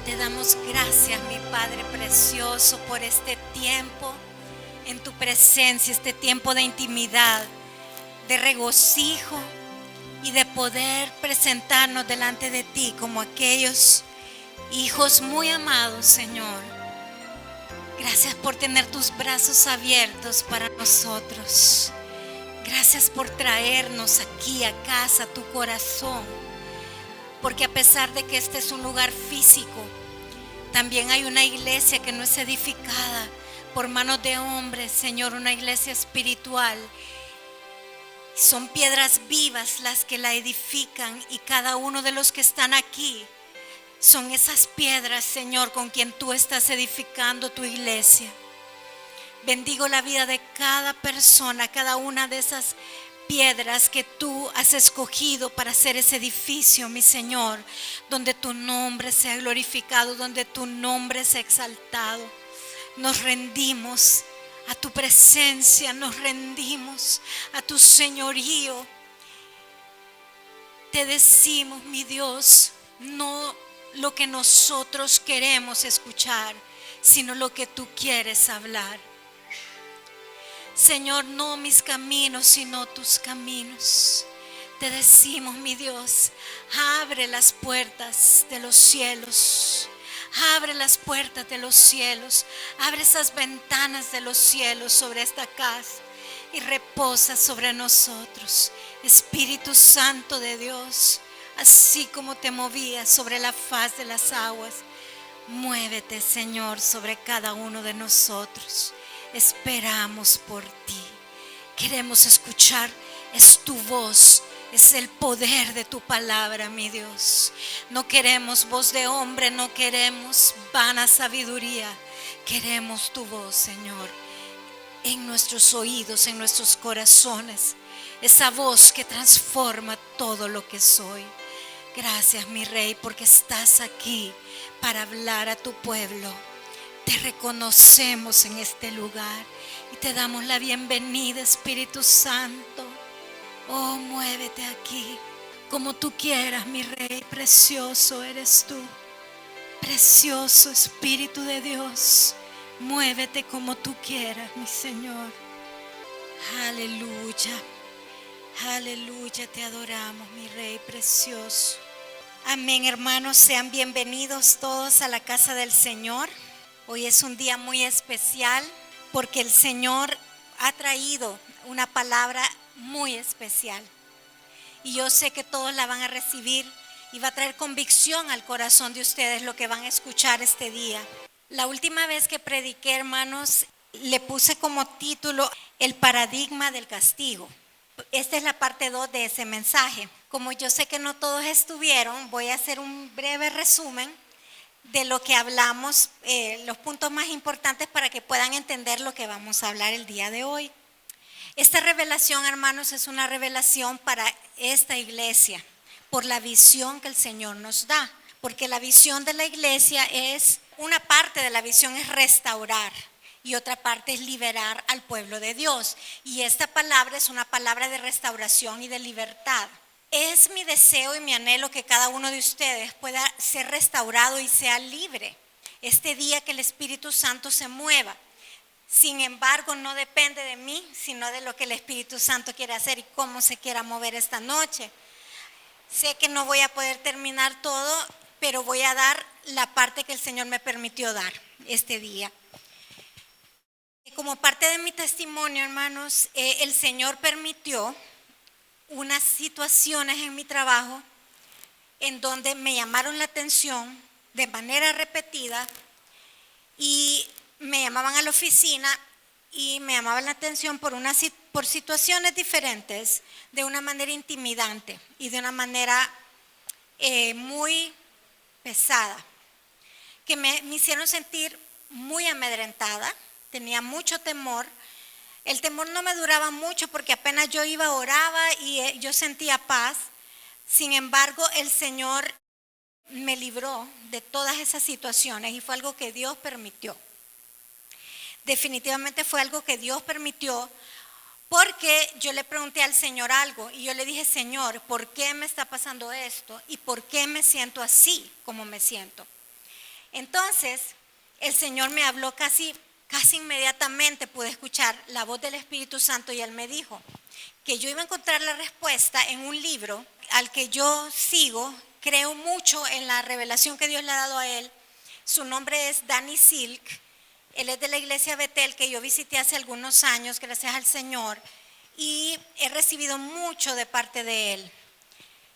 Te damos gracias, mi Padre precioso, por este tiempo en tu presencia, este tiempo de intimidad, de regocijo y de poder presentarnos delante de ti como aquellos hijos muy amados, Señor. Gracias por tener tus brazos abiertos para nosotros. Gracias por traernos aquí a casa, a tu corazón. Porque a pesar de que este es un lugar físico, también hay una iglesia que no es edificada por manos de hombres, Señor, una iglesia espiritual. Son piedras vivas las que la edifican, y cada uno de los que están aquí son esas piedras, Señor, con quien tú estás edificando tu iglesia. Bendigo la vida de cada persona, cada una de esas piedras que tú has escogido para hacer ese edificio, mi Señor, donde tu nombre sea glorificado, donde tu nombre sea exaltado. Nos rendimos a tu presencia, nos rendimos a tu señorío. Te decimos, mi Dios, no lo que nosotros queremos escuchar, sino lo que tú quieres hablar. Señor, no mis caminos, sino tus caminos. Te decimos, mi Dios, abre las puertas de los cielos. Abre las puertas de los cielos. Abre esas ventanas de los cielos sobre esta casa y reposa sobre nosotros. Espíritu Santo de Dios, así como te movías sobre la faz de las aguas, muévete, Señor, sobre cada uno de nosotros. Esperamos por ti. Queremos escuchar, es tu voz, es el poder de tu palabra, mi Dios. No queremos voz de hombre, no queremos vana sabiduría. Queremos tu voz, Señor, en nuestros oídos, en nuestros corazones. Esa voz que transforma todo lo que soy. Gracias, mi Rey, porque estás aquí para hablar a tu pueblo. Te reconocemos en este lugar y te damos la bienvenida, Espíritu Santo. Oh, muévete aquí como tú quieras, mi Rey. Precioso eres tú. Precioso Espíritu de Dios. Muévete como tú quieras, mi Señor. Aleluya. Aleluya, te adoramos, mi Rey precioso. Amén, hermanos, sean bienvenidos todos a la casa del Señor. Hoy es un día muy especial porque el Señor ha traído una palabra muy especial. Y yo sé que todos la van a recibir y va a traer convicción al corazón de ustedes lo que van a escuchar este día. La última vez que prediqué, hermanos, le puse como título El paradigma del castigo. Esta es la parte 2 de ese mensaje. Como yo sé que no todos estuvieron, voy a hacer un breve resumen de lo que hablamos, los puntos más importantes para que puedan entender lo que vamos a hablar el día de hoy. Esta revelación, hermanos, es una revelación para esta iglesia, por la visión que el Señor nos da. Porque la visión de la iglesia es, una parte de la visión es restaurar y otra parte es liberar al pueblo de Dios. Y esta palabra es una palabra de restauración y de libertad. Es mi deseo y mi anhelo que cada uno de ustedes pueda ser restaurado y sea libre este día, que el Espíritu Santo se mueva. Sin embargo, no depende de mí, sino de lo que el Espíritu Santo quiere hacer y cómo se quiera mover esta noche. Sé que no voy a poder terminar todo, pero voy a dar la parte que el Señor me permitió dar este día. Como parte de mi testimonio, hermanos, el Señor permitió unas situaciones en mi trabajo en donde me llamaron la atención de manera repetida y me llamaban a la oficina y me llamaban la atención por situaciones diferentes, de una manera intimidante y de una manera muy pesada, que me hicieron sentir muy amedrentada. Tenía mucho temor. El temor no me duraba mucho porque apenas yo iba, oraba y yo sentía paz. Sin embargo, el Señor me libró de todas esas situaciones y fue algo que Dios permitió. Definitivamente fue algo que Dios permitió, porque yo le pregunté al Señor algo y yo le dije: Señor, ¿por qué me está pasando esto? ¿Y por qué me siento así como me siento? Entonces, el Señor me habló casi inmediatamente, pude escuchar la voz del Espíritu Santo y Él me dijo que yo iba a encontrar la respuesta en un libro al que yo sigo, creo mucho en la revelación que Dios le ha dado a él. Su nombre es Danny Silk, él es de la iglesia Betel que yo visité hace algunos años, gracias al Señor, y he recibido mucho de parte de él.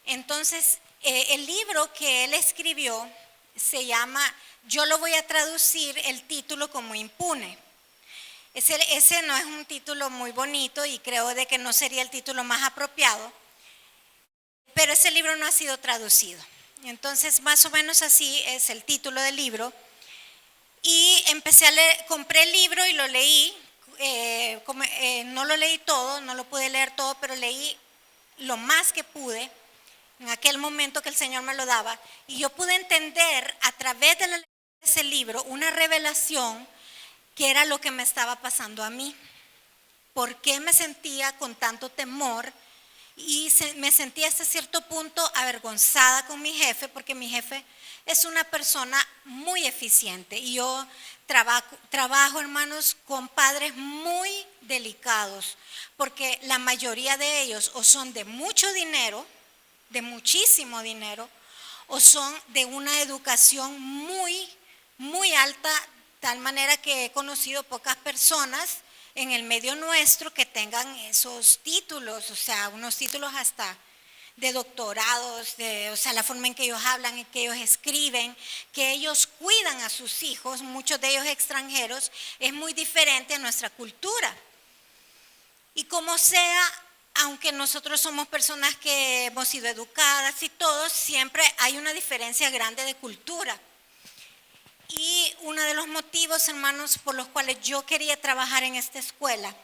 Entonces, el libro que él escribió se llama, yo lo voy a traducir el título como Impune. Ese no es un título muy bonito y creo de que no sería el título más apropiado, pero ese libro no ha sido traducido. Entonces, más o menos así es el título del libro. Y empecé a leer, compré el libro y lo leí. No lo leí todo, no lo pude leer todo, pero leí lo más que pude en aquel momento que el Señor me lo daba. Y yo pude entender a través de la lectura de ese libro una revelación que era lo que me estaba pasando a mí. ¿Por qué me sentía con tanto temor? Y me sentía hasta cierto punto avergonzada con mi jefe, porque mi jefe es una persona muy eficiente. Y yo trabajo, hermanos, con padres muy delicados, porque la mayoría de ellos o son de mucho dinero, de muchísimo dinero, o son de una educación muy, muy alta, tal manera que he conocido pocas personas en el medio nuestro que tengan esos títulos, o sea, unos títulos hasta de doctorados, o sea, la forma en que ellos hablan, en que ellos escriben, que ellos cuidan a sus hijos, muchos de ellos extranjeros, es muy diferente a nuestra cultura. Y como sea, aunque nosotros somos personas que hemos sido educadas y todo, siempre hay una diferencia grande de cultura. Y uno de los motivos, hermanos, por los cuales yo quería trabajar en esta escuela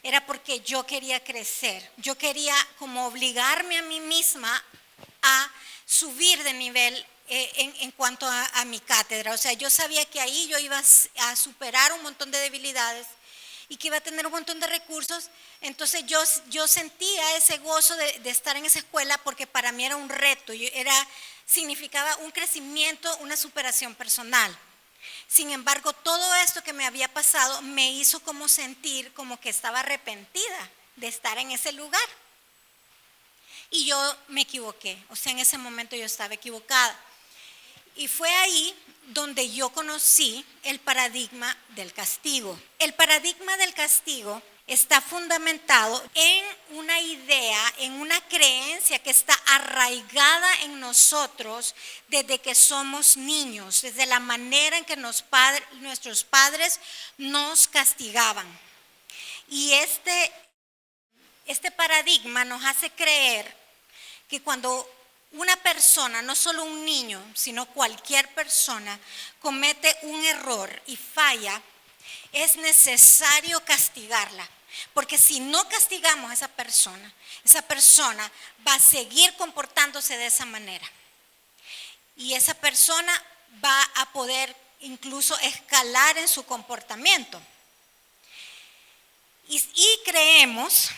era porque yo quería crecer. Yo quería como obligarme a mí misma a subir de nivel en cuanto a mi cátedra. O sea, yo sabía que ahí yo iba a superar un montón de debilidades y que iba a tener un montón de recursos. Entonces yo sentía ese gozo de estar en esa escuela porque para mí era un reto, significaba un crecimiento, una superación personal. Sin embargo, todo esto que me había pasado me hizo como sentir como que estaba arrepentida de estar en ese lugar. Y yo me equivoqué, o sea, en ese momento yo estaba equivocada. Y fue ahí donde yo conocí el paradigma del castigo. El paradigma del castigo está fundamentado en una idea, en una creencia que está arraigada en nosotros desde que somos niños, desde la manera en que nuestros padres nos castigaban. Y este paradigma nos hace creer que cuando una persona, no solo un niño, sino cualquier persona, comete un error y falla, es necesario castigarla. Porque si no castigamos a esa persona va a seguir comportándose de esa manera. Y esa persona va a poder incluso escalar en su comportamiento. Y creemos,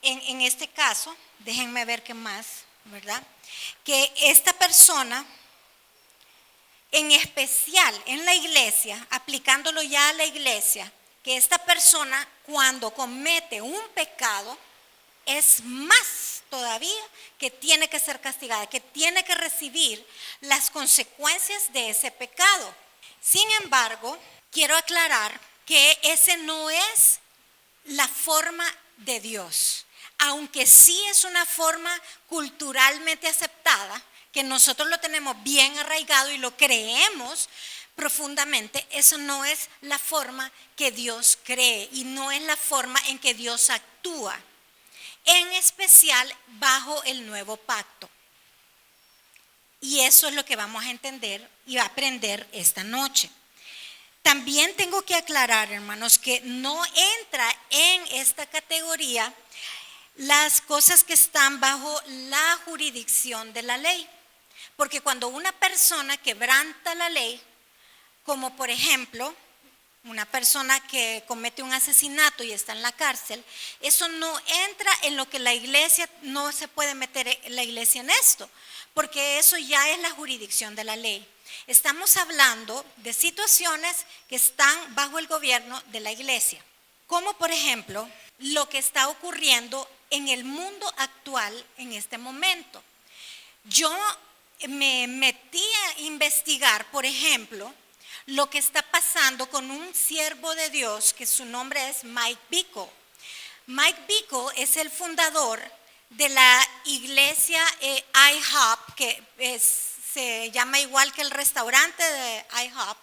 en este caso, déjenme ver qué más, ¿verdad? Que esta persona, en especial en la iglesia, aplicándolo ya a la iglesia, que esta persona cuando comete un pecado es más todavía que tiene que ser castigada, que tiene que recibir las consecuencias de ese pecado. Sin embargo, quiero aclarar que ese no es la forma de Dios, aunque sí es una forma culturalmente aceptada, que nosotros lo tenemos bien arraigado y lo creemos profundamente. Eso no es la forma que Dios cree y no es la forma en que Dios actúa, en especial bajo el nuevo pacto. Y eso es lo que vamos a entender y a aprender esta noche. También tengo que aclarar, hermanos, que no entra en esta categoría las cosas que están bajo la jurisdicción de la ley. Porque cuando una persona quebranta la ley, como por ejemplo una persona que comete un asesinato y está en la cárcel, eso no entra en lo que la iglesia, no se puede meter la iglesia en esto, porque eso ya es la jurisdicción de la ley. Estamos hablando de situaciones que están bajo el gobierno de la iglesia, como por ejemplo lo que está ocurriendo en el mundo actual en este momento. Yo me metí a investigar, por ejemplo, lo que está pasando con un siervo de Dios que su nombre es Mike Bickle. Mike Bickle es el fundador de la iglesia IHOP, que se llama igual que el restaurante de IHOP,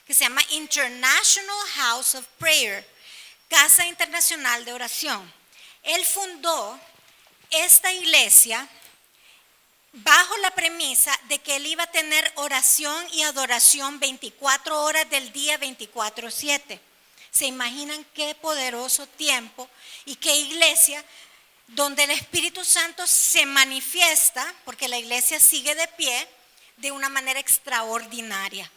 que se llama International House of Prayer, Casa Internacional de Oración. Él fundó esta iglesia bajo la premisa de que él iba a tener oración y adoración 24 horas del día, 24/7. ¿Se imaginan qué poderoso tiempo y qué iglesia donde el Espíritu Santo se manifiesta, porque la iglesia sigue de pie de una manera extraordinaria,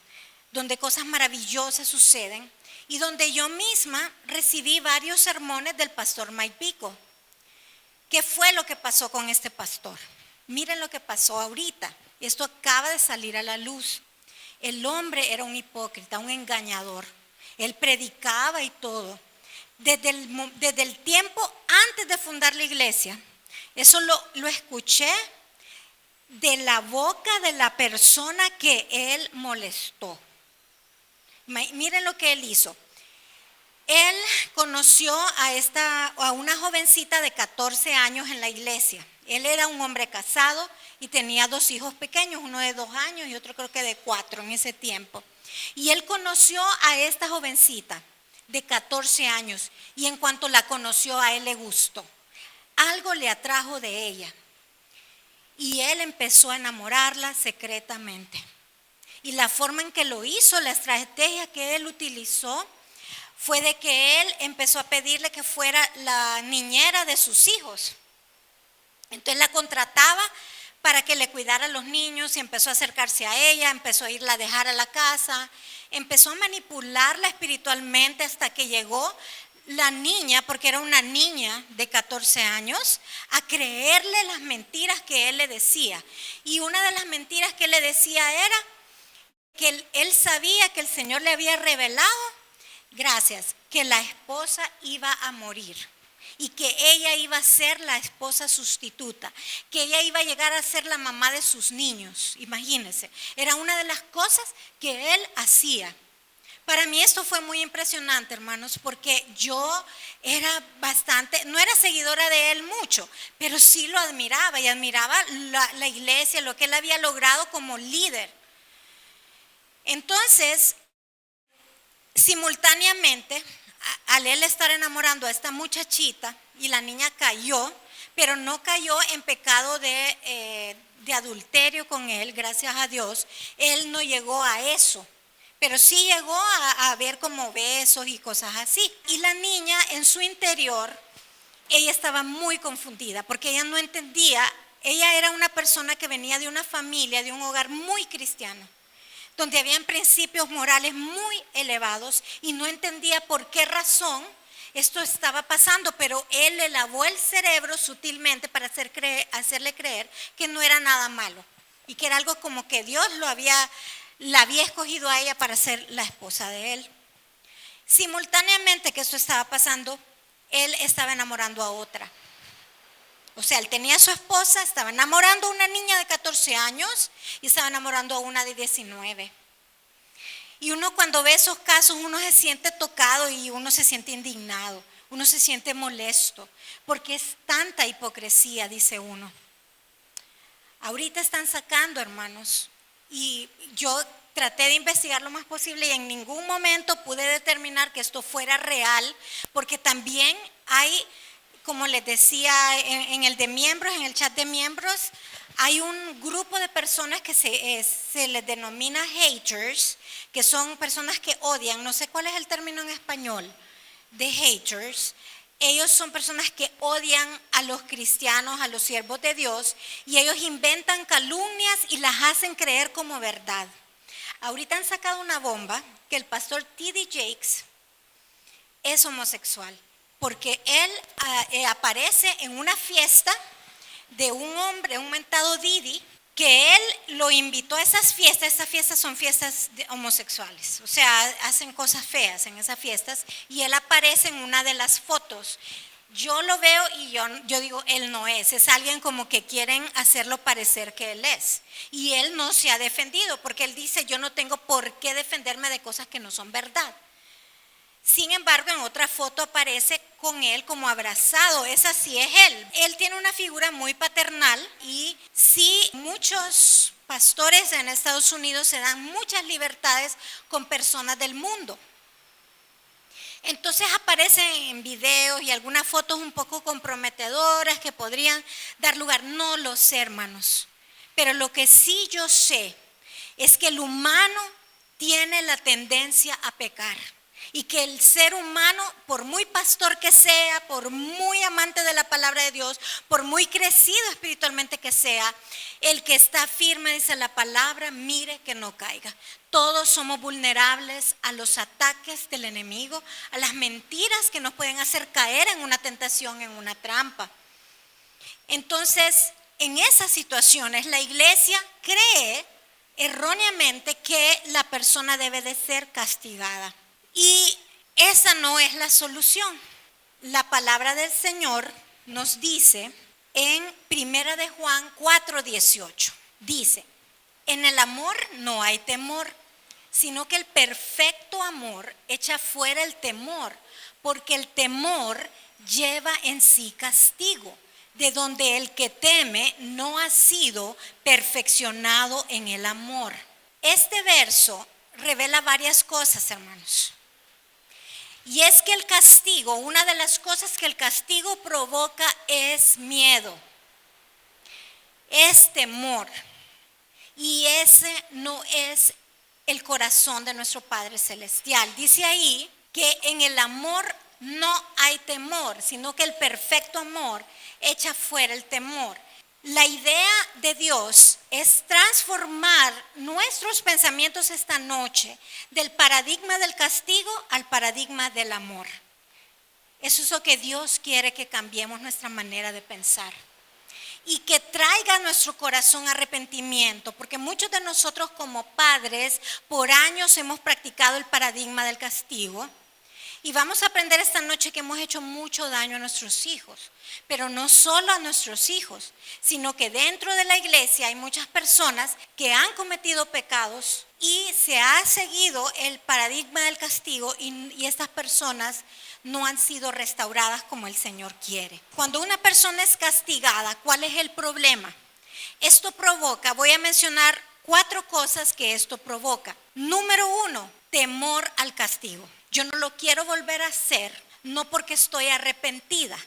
donde cosas maravillosas suceden y donde yo misma recibí varios sermones del pastor Mike Bickle? ¿Qué fue lo que pasó con este pastor? Miren lo que pasó ahorita. Esto acaba de salir a la luz. El hombre era un hipócrita, un engañador. Él predicaba y todo. Desde el tiempo antes de fundar la iglesia, eso lo escuché de la boca de la persona que él molestó. Miren lo que él hizo. Él conoció a una jovencita de 14 años en la iglesia. Él era un hombre casado y tenía 2 hijos pequeños, uno de 2 años y otro creo que de 4 en ese tiempo. Y él conoció a esta jovencita de 14 años y en cuanto la conoció a él le gustó. Algo le atrajo de ella y él empezó a enamorarla secretamente. Y la forma en que lo hizo, la estrategia que él utilizó, fue de que él empezó a pedirle que fuera la niñera de sus hijos. Entonces la contrataba para que le cuidara a los niños y empezó a acercarse a ella, empezó a irla a dejar a la casa, empezó a manipularla espiritualmente hasta que llegó la niña, porque era una niña de 14 años, a creerle las mentiras que él le decía. Y una de las mentiras que él le decía era que él sabía que el Señor le había revelado, que la esposa iba a morir. Y que ella iba a ser la esposa sustituta, que ella iba a llegar a ser la mamá de sus niños. Imagínense, era una de las cosas que él hacía. Para mí esto fue muy impresionante, hermanos, porque yo era no era seguidora de él mucho, pero sí lo admiraba y admiraba la iglesia, lo que él había logrado como líder. Entonces, simultáneamente, al él estar enamorando a esta muchachita y la niña cayó, pero no cayó en pecado de adulterio con él, gracias a Dios, él no llegó a eso, pero sí llegó a ver como besos y cosas así. Y la niña en su interior, ella estaba muy confundida porque ella no entendía, ella era una persona que venía de una familia, de un hogar muy cristiano, donde habían principios morales muy elevados y no entendía por qué razón esto estaba pasando, pero él le lavó el cerebro sutilmente para hacerle creer que no era nada malo y que era algo como que Dios la había escogido a ella para ser la esposa de él. Simultáneamente que esto estaba pasando, él estaba enamorando a otra. O sea, él tenía a su esposa, estaba enamorando a una niña de 14 años y estaba enamorando a una de 19. Y uno cuando ve esos casos, uno se siente tocado y uno se siente indignado, uno se siente molesto, porque es tanta hipocresía, dice uno. Ahorita están sacando, hermanos, y yo traté de investigar lo más posible y en ningún momento pude determinar que esto fuera real, porque también hay, como les decía en el de miembros, en el chat de miembros, hay un grupo de personas que se les denomina haters, que son personas que odian, no sé cuál es el término en español, de haters. Ellos son personas que odian a los cristianos, a los siervos de Dios, y ellos inventan calumnias y las hacen creer como verdad. Ahorita han sacado una bomba que el pastor T.D. Jakes es homosexual, porque él aparece en una fiesta de un hombre, un mentado Didi, que él lo invitó a esas fiestas son fiestas homosexuales, o sea, hacen cosas feas en esas fiestas, y él aparece en una de las fotos. Yo lo veo y yo digo, él no es alguien como que quieren hacerlo parecer que él es. Y él no se ha defendido porque él dice, yo no tengo por qué defenderme de cosas que no son verdad. Sin embargo, en otra foto aparece con él como abrazado, esa sí es él. Él tiene una figura muy paternal y sí, muchos pastores en Estados Unidos se dan muchas libertades con personas del mundo. Entonces aparecen en videos y algunas fotos un poco comprometedoras que podrían dar lugar. No lo sé, hermanos. Pero lo que sí yo sé es que el humano tiene la tendencia a pecar. Y que el ser humano, por muy pastor que sea, por muy amante de la palabra de Dios, por muy crecido espiritualmente que sea, el que está firme, dice la palabra, mire que no caiga. Todos somos vulnerables a los ataques del enemigo, a las mentiras que nos pueden hacer caer en una tentación, en una trampa. Entonces, en esas situaciones, la iglesia cree erróneamente que la persona debe de ser castigada. Y esa no es la solución. La palabra del Señor nos dice en 1 de Juan 4:18. Dice, en el amor no hay temor, sino que el perfecto amor echa fuera el temor, porque el temor lleva en sí castigo, de donde el que teme no ha sido perfeccionado en el amor. Este verso revela varias cosas, hermanos. Y es que el castigo, una de las cosas que el castigo provoca es miedo, es temor. Y ese no es el corazón de nuestro Padre Celestial. Dice ahí que en el amor no hay temor, sino que el perfecto amor echa fuera el temor. La idea de Dios es transformar nuestros pensamientos esta noche del paradigma del castigo al paradigma del amor. Eso es lo que Dios quiere, que cambiemos nuestra manera de pensar y que traiga a nuestro corazón arrepentimiento, porque muchos de nosotros como padres por años hemos practicado el paradigma del castigo. Y vamos a aprender esta noche que hemos hecho mucho daño a nuestros hijos, pero no solo a nuestros hijos, sino que dentro de la iglesia hay muchas personas que han cometido pecados y se ha seguido el paradigma del castigo y estas personas no han sido restauradas como el Señor quiere. Cuando una persona es castigada, ¿cuál es el problema? Esto provoca, voy a mencionar 4 cosas que esto provoca. Número 1, temor al castigo. Yo no lo quiero volver a hacer, no porque estoy arrepentida,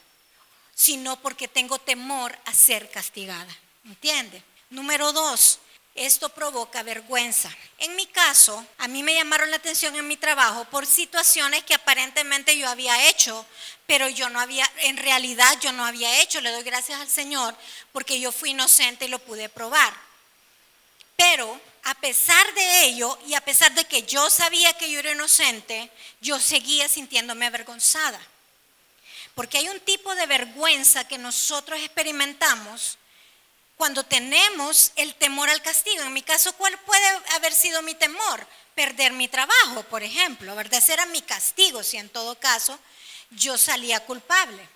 sino porque tengo temor a ser castigada. ¿Entiende? Número 2, esto provoca vergüenza. En mi caso, a mí me llamaron la atención en mi trabajo por situaciones que aparentemente yo había hecho, pero en realidad yo no había hecho. Le doy gracias al Señor porque yo fui inocente y lo pude probar. Pero a pesar de ello y a pesar de que yo sabía que yo era inocente, yo seguía sintiéndome avergonzada. Porque hay un tipo de vergüenza que nosotros experimentamos cuando tenemos el temor al castigo. En mi caso, ¿cuál puede haber sido mi temor? Perder mi trabajo, por ejemplo, ¿verdad? Ese era mi castigo, si en todo caso yo salía culpable.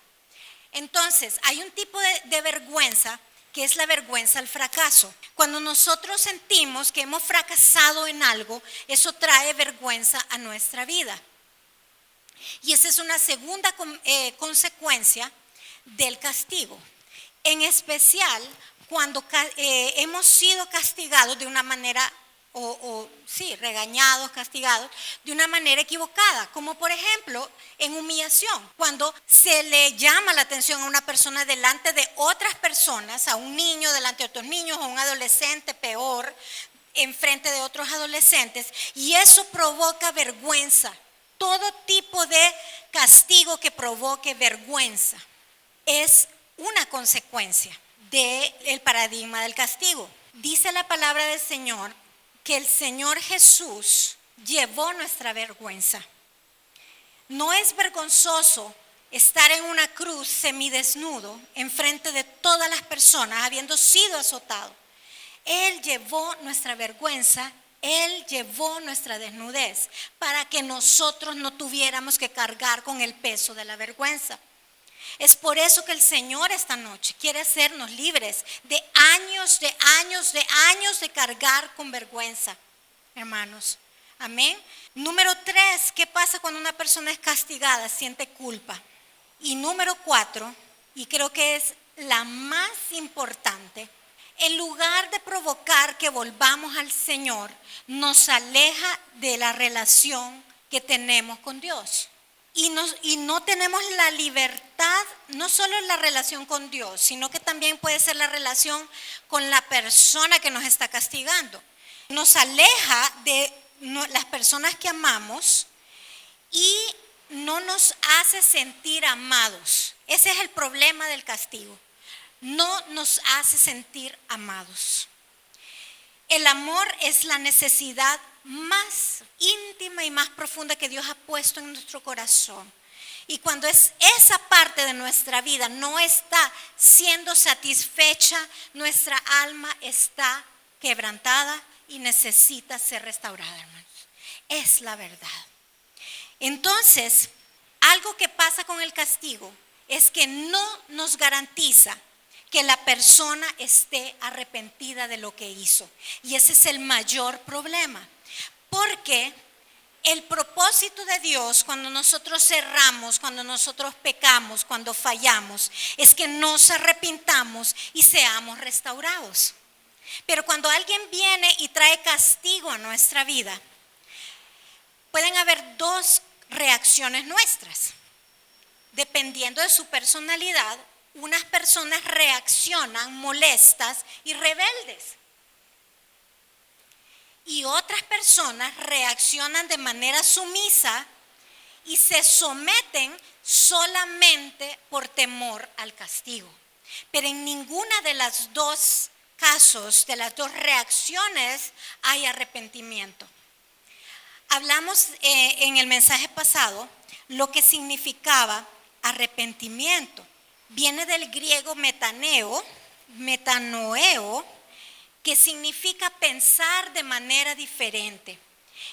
Entonces, hay un tipo de vergüenza que es la vergüenza al fracaso. Cuando nosotros sentimos que hemos fracasado en algo, eso trae vergüenza a nuestra vida. Y esa es una segunda consecuencia del castigo. En especial cuando hemos sido castigados de una manera, regañados, castigados de una manera equivocada, como por ejemplo en humillación, cuando se le llama la atención a una persona delante de otras personas, a un niño delante de otros niños, a un adolescente peor, enfrente de otros adolescentes, y eso provoca vergüenza. Todo tipo de castigo que provoque vergüenza es una consecuencia del paradigma del castigo. Dice la palabra del Señor que el Señor Jesús llevó nuestra vergüenza. No es vergonzoso estar en una cruz semidesnudo enfrente de todas las personas, habiendo sido azotado. Él llevó nuestra vergüenza, Él llevó nuestra desnudez para que nosotros no tuviéramos que cargar con el peso de la vergüenza. Es por eso que el Señor esta noche quiere hacernos libres de años de cargar con vergüenza, hermanos. Amén. Número 3, ¿qué pasa cuando una persona es castigada? Siente culpa. Y número 4, y creo que es la más importante, en lugar de provocar que volvamos al Señor, nos aleja de la relación que tenemos con Dios. Y no tenemos la libertad, no solo en la relación con Dios, sino que también puede ser la relación con la persona que nos está castigando. Nos aleja de las personas que amamos y no nos hace sentir amados. Ese es el problema del castigo. No nos hace sentir amados. El amor es la necesidad más íntima y más profunda que Dios ha puesto en nuestro corazón. Y cuando esa parte de nuestra vida no está siendo satisfecha, nuestra alma está quebrantada y necesita ser restaurada, hermanos. Es la verdad. Entonces, algo que pasa con el castigo es que no nos garantiza que la persona esté arrepentida de lo que hizo. Y ese es el mayor problema. Porque el propósito de Dios cuando nosotros cerramos, cuando nosotros pecamos, cuando fallamos, es que nos arrepintamos y seamos restaurados. Pero cuando alguien viene y trae castigo a nuestra vida, pueden haber dos reacciones nuestras. Dependiendo de su personalidad, unas personas reaccionan molestas y rebeldes. Y otras personas reaccionan de manera sumisa y se someten solamente por temor al castigo. Pero en ninguna de las dos casos, de las dos reacciones, hay arrepentimiento. Hablamos en el mensaje pasado lo que significaba arrepentimiento. Viene del griego metanoeo, que significa pensar de manera diferente.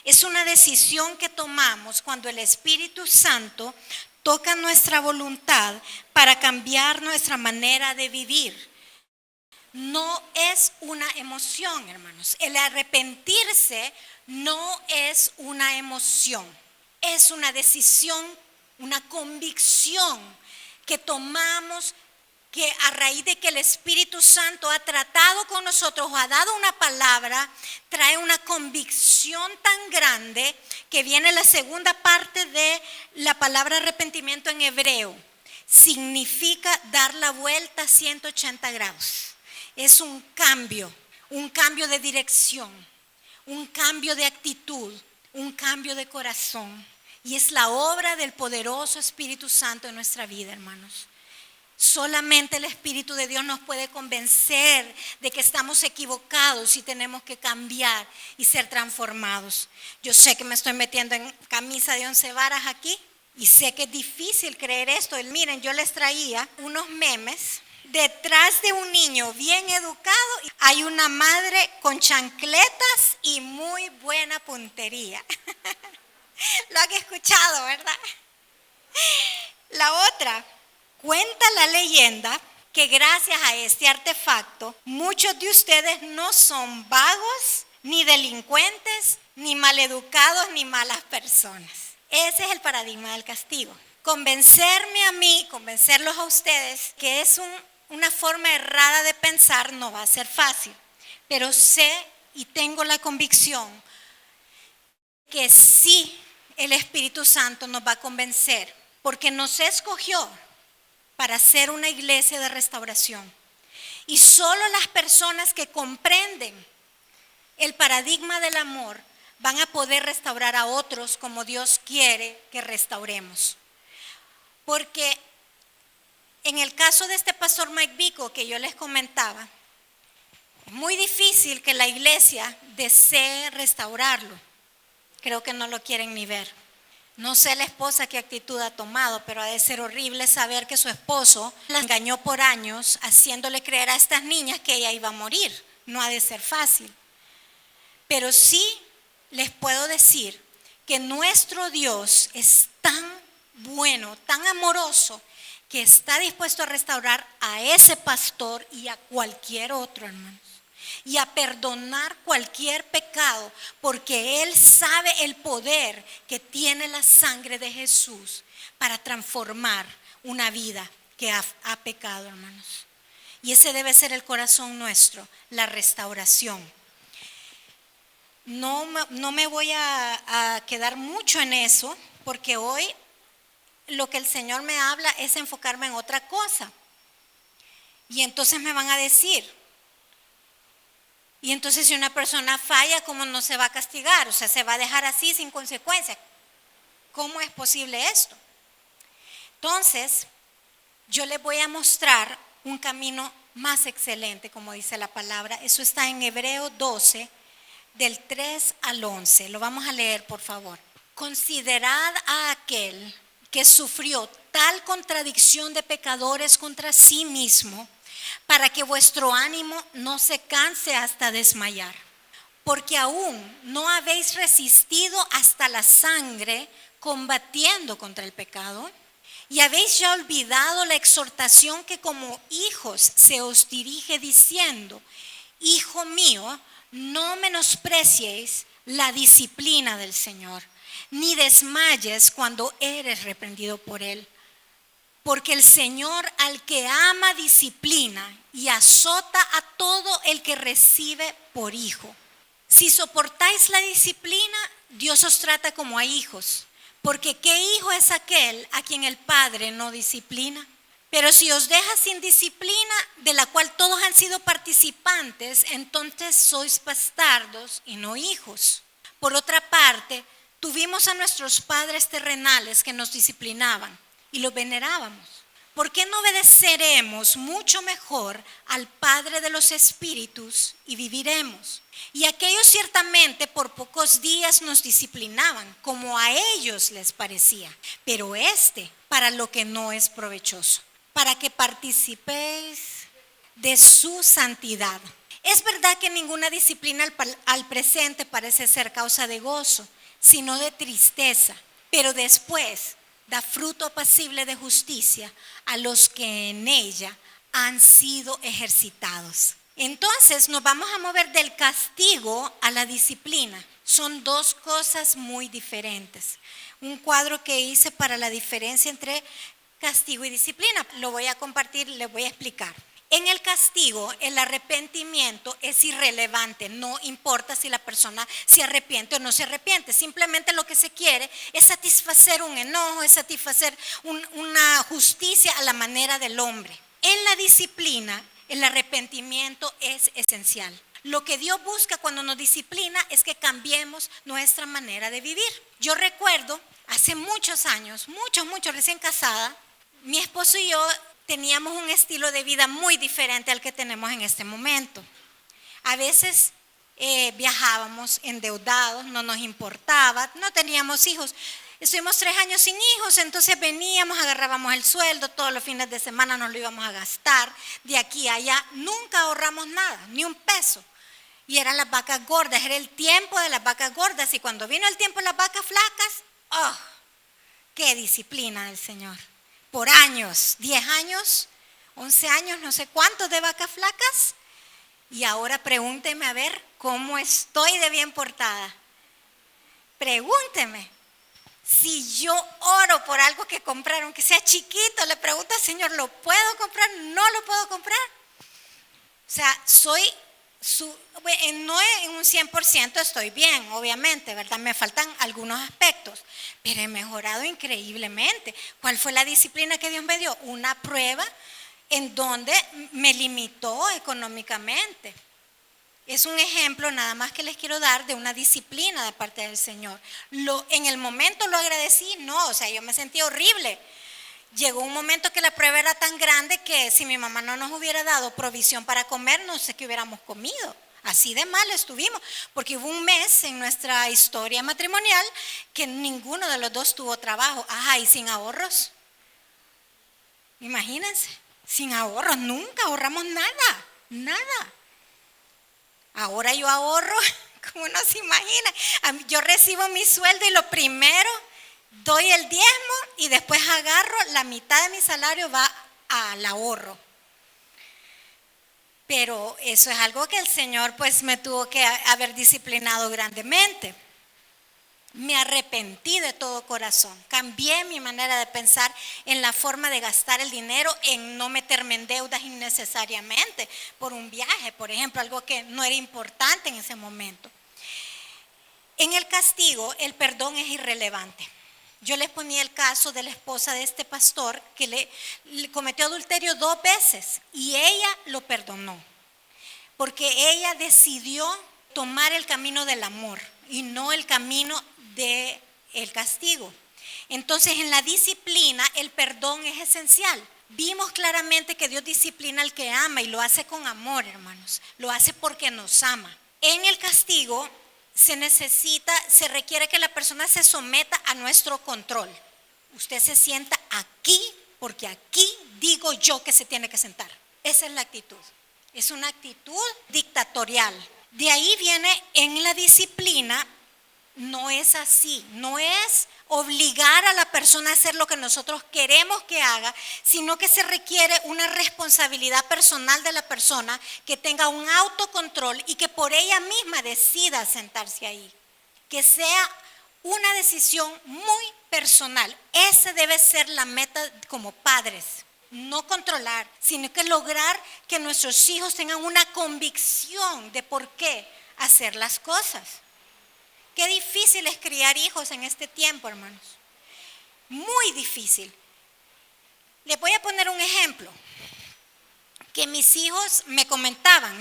Es una decisión que tomamos cuando el Espíritu Santo toca nuestra voluntad para cambiar nuestra manera de vivir. No es una emoción, hermanos. El arrepentirse no es una emoción. Es una decisión, una convicción que tomamos, que a raíz de que el Espíritu Santo ha tratado con nosotros o ha dado una palabra, trae una convicción tan grande que viene la segunda parte de la palabra arrepentimiento en hebreo. Significa dar la vuelta 180 grados. Es un cambio de dirección, un cambio de actitud, un cambio de corazón. Y es la obra del poderoso Espíritu Santo en nuestra vida, hermanos. Solamente el Espíritu de Dios nos puede convencer de que estamos equivocados y tenemos que cambiar y ser transformados. Yo sé que me estoy metiendo en camisa de 11 varas aquí y sé que es difícil creer esto. Miren, yo les traía unos memes. Detrás de un niño bien educado hay una madre con chancletas y muy buena puntería. Lo han escuchado, ¿verdad? La otra. Cuenta la leyenda que gracias a este artefacto, muchos de ustedes no son vagos, ni delincuentes, ni maleducados, ni malas personas. Ese es el paradigma del castigo. Convencerme a mí, convencerlos a ustedes, que es una forma errada de pensar, no va a ser fácil. Pero sé y tengo la convicción que sí, el Espíritu Santo nos va a convencer, porque nos escogió para ser una iglesia de restauración. Y solo las personas que comprenden el paradigma del amor van a poder restaurar a otros como Dios quiere que restauremos. Porque en el caso de este pastor Mike Vico que yo les comentaba, es muy difícil que la iglesia desee restaurarlo. Creo que no lo quieren ni ver. No sé la esposa qué actitud ha tomado, pero ha de ser horrible saber que su esposo la engañó por años, haciéndole creer a estas niñas que ella iba a morir. no ha de ser fácil. Pero sí les puedo decir que nuestro Dios es tan bueno, tan amoroso, que está dispuesto a restaurar a ese pastor y a cualquier otro, hermanos, y a perdonar cualquier pecado, porque Él sabe el poder que tiene la sangre de Jesús para transformar una vida que ha pecado, hermanos. Y ese debe ser el corazón nuestro, la restauración. No me voy a quedar mucho en eso, porque hoy lo que el Señor me habla es enfocarme en otra cosa. Y entonces me van a decir, y entonces si una persona falla, ¿cómo no se va a castigar? O sea, se va a dejar así sin consecuencia. ¿Cómo es posible esto? Entonces, yo les voy a mostrar un camino más excelente, como dice la palabra. Eso está en Hebreos 12, del 3 al 11. Lo vamos a leer, por favor. Considerad a aquel que sufrió tal contradicción de pecadores contra sí mismo, para que vuestro ánimo no se canse hasta desmayar. Porque aún no habéis resistido hasta la sangre combatiendo contra el pecado. Y habéis ya olvidado la exhortación que como hijos se os dirige diciendo: Hijo mío, no menospreciéis la disciplina del Señor, ni desmayes cuando eres reprendido por Él. Porque el Señor al que ama disciplina y azota a todo el que recibe por hijo. Si soportáis la disciplina, Dios os trata como a hijos. Porque ¿qué hijo es aquel a quien el Padre no disciplina? Pero si os deja sin disciplina, de la cual todos han sido participantes, entonces sois bastardos y no hijos. Por otra parte, tuvimos a nuestros padres terrenales que nos disciplinaban y los venerábamos. ¿Por qué no obedeceremos mucho mejor al Padre de los Espíritus y viviremos? Y aquellos ciertamente por pocos días nos disciplinaban, como a ellos les parecía, pero para lo que no es provechoso, para que participéis de su santidad. Es verdad que ninguna disciplina al presente parece ser causa de gozo, sino de tristeza, pero después da fruto apacible de justicia a los que en ella han sido ejercitados. Entonces nos vamos a mover del castigo a la disciplina. Son dos cosas muy diferentes. Un cuadro que hice para la diferencia entre castigo y disciplina. Lo voy a compartir, les voy a explicar. En el castigo, el arrepentimiento es irrelevante, no importa si la persona se arrepiente o no se arrepiente, simplemente lo que se quiere es satisfacer un enojo, es satisfacer una justicia a la manera del hombre. En la disciplina, el arrepentimiento es esencial. Lo que Dios busca cuando nos disciplina es que cambiemos nuestra manera de vivir. Yo recuerdo, hace muchos años, muchos recién casada, mi esposo y yo teníamos un estilo de vida muy diferente al que tenemos en este momento. A veces viajábamos endeudados, no nos importaba, no teníamos hijos. Estuvimos 3 años sin hijos, entonces veníamos, agarrábamos el sueldo, todos los fines de semana nos lo íbamos a gastar, de aquí a allá, nunca ahorramos nada, ni un peso. Y eran las vacas gordas, era el tiempo de las vacas gordas, y cuando vino el tiempo de las vacas flacas, ¡oh! ¡Qué disciplina del Señor! Por años, 10 años, 11 años, no sé cuántos de vacas flacas. Y ahora pregúnteme a ver cómo estoy de bien portada. Pregúnteme. Si yo oro por algo que compraron, que sea chiquito, le pregunto al Señor, ¿lo puedo comprar? ¿No lo puedo comprar? O sea, no en un 100% estoy bien, obviamente, ¿verdad? Me faltan algunos aspectos, pero he mejorado increíblemente. ¿Cuál fue la disciplina que Dios me dio? Una prueba en donde me limitó económicamente. Es un ejemplo nada más que les quiero dar de una disciplina de parte del Señor. En el momento lo agradecí, no, o sea, yo me sentí horrible. Llegó un momento que la prueba era tan grande que si mi mamá no nos hubiera dado provisión para comer, no sé qué hubiéramos comido. Así de mal estuvimos, porque hubo un mes en nuestra historia matrimonial que ninguno de los dos tuvo trabajo. Ajá, y sin ahorros. Imagínense, sin ahorros, nunca ahorramos nada. Ahora yo ahorro, como uno se imagina. Yo recibo mi sueldo y lo primero doy el diezmo y después agarro la mitad de mi salario va al ahorro. Pero eso es algo que el Señor pues me tuvo que haber disciplinado grandemente. Me arrepentí de todo corazón, cambié mi manera de pensar en la forma de gastar el dinero, en no meterme en deudas innecesariamente por un viaje, por ejemplo, algo que no era importante en ese momento. En el castigo, el perdón es irrelevante. Yo les ponía el caso de la esposa de este pastor que le cometió adulterio 2 veces y ella lo perdonó, porque ella decidió tomar el camino del amor y no el camino del castigo. Entonces, en la disciplina, el perdón es esencial. Vimos claramente que Dios disciplina al que ama y lo hace con amor, hermanos. Lo hace porque nos ama. En el castigo se requiere que la persona se someta a nuestro control. Usted se sienta aquí porque aquí digo yo que se tiene que sentar. Esa es la actitud. Es una actitud dictatorial. De ahí viene en la disciplina. No es así, no es obligar a la persona a hacer lo que nosotros queremos que haga, sino que se requiere una responsabilidad personal de la persona, que tenga un autocontrol y que por ella misma decida sentarse ahí, que sea una decisión muy personal. Esa debe ser la meta como padres, no controlar, sino que lograr que nuestros hijos tengan una convicción de por qué hacer las cosas. Qué difícil es criar hijos en este tiempo, hermanos. Muy difícil. Les voy a poner un ejemplo que mis hijos me comentaban.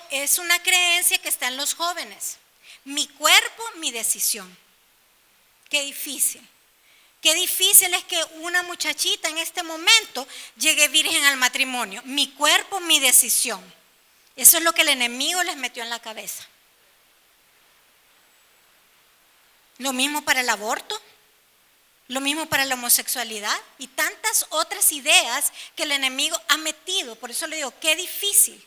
Es una creencia que está en los jóvenes. Mi cuerpo, mi decisión. Qué difícil. Qué difícil es que una muchachita en este momento llegue virgen al matrimonio. Mi cuerpo, mi decisión. Eso es lo que el enemigo les metió en la cabeza. Lo mismo para el aborto, lo mismo para la homosexualidad y tantas otras ideas que el enemigo ha metido. Por eso le digo, qué difícil,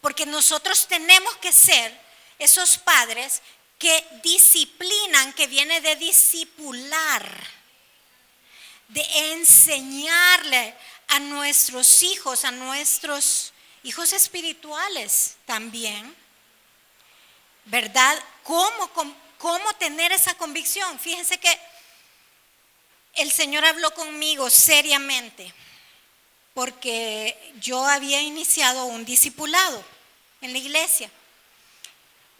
porque nosotros tenemos que ser esos padres que disciplinan, que viene de discipular, de enseñarle a nuestros hijos hijos espirituales también, ¿verdad? ¿Cómo tener esa convicción? Fíjense que el Señor habló conmigo seriamente porque yo había iniciado un discipulado en la iglesia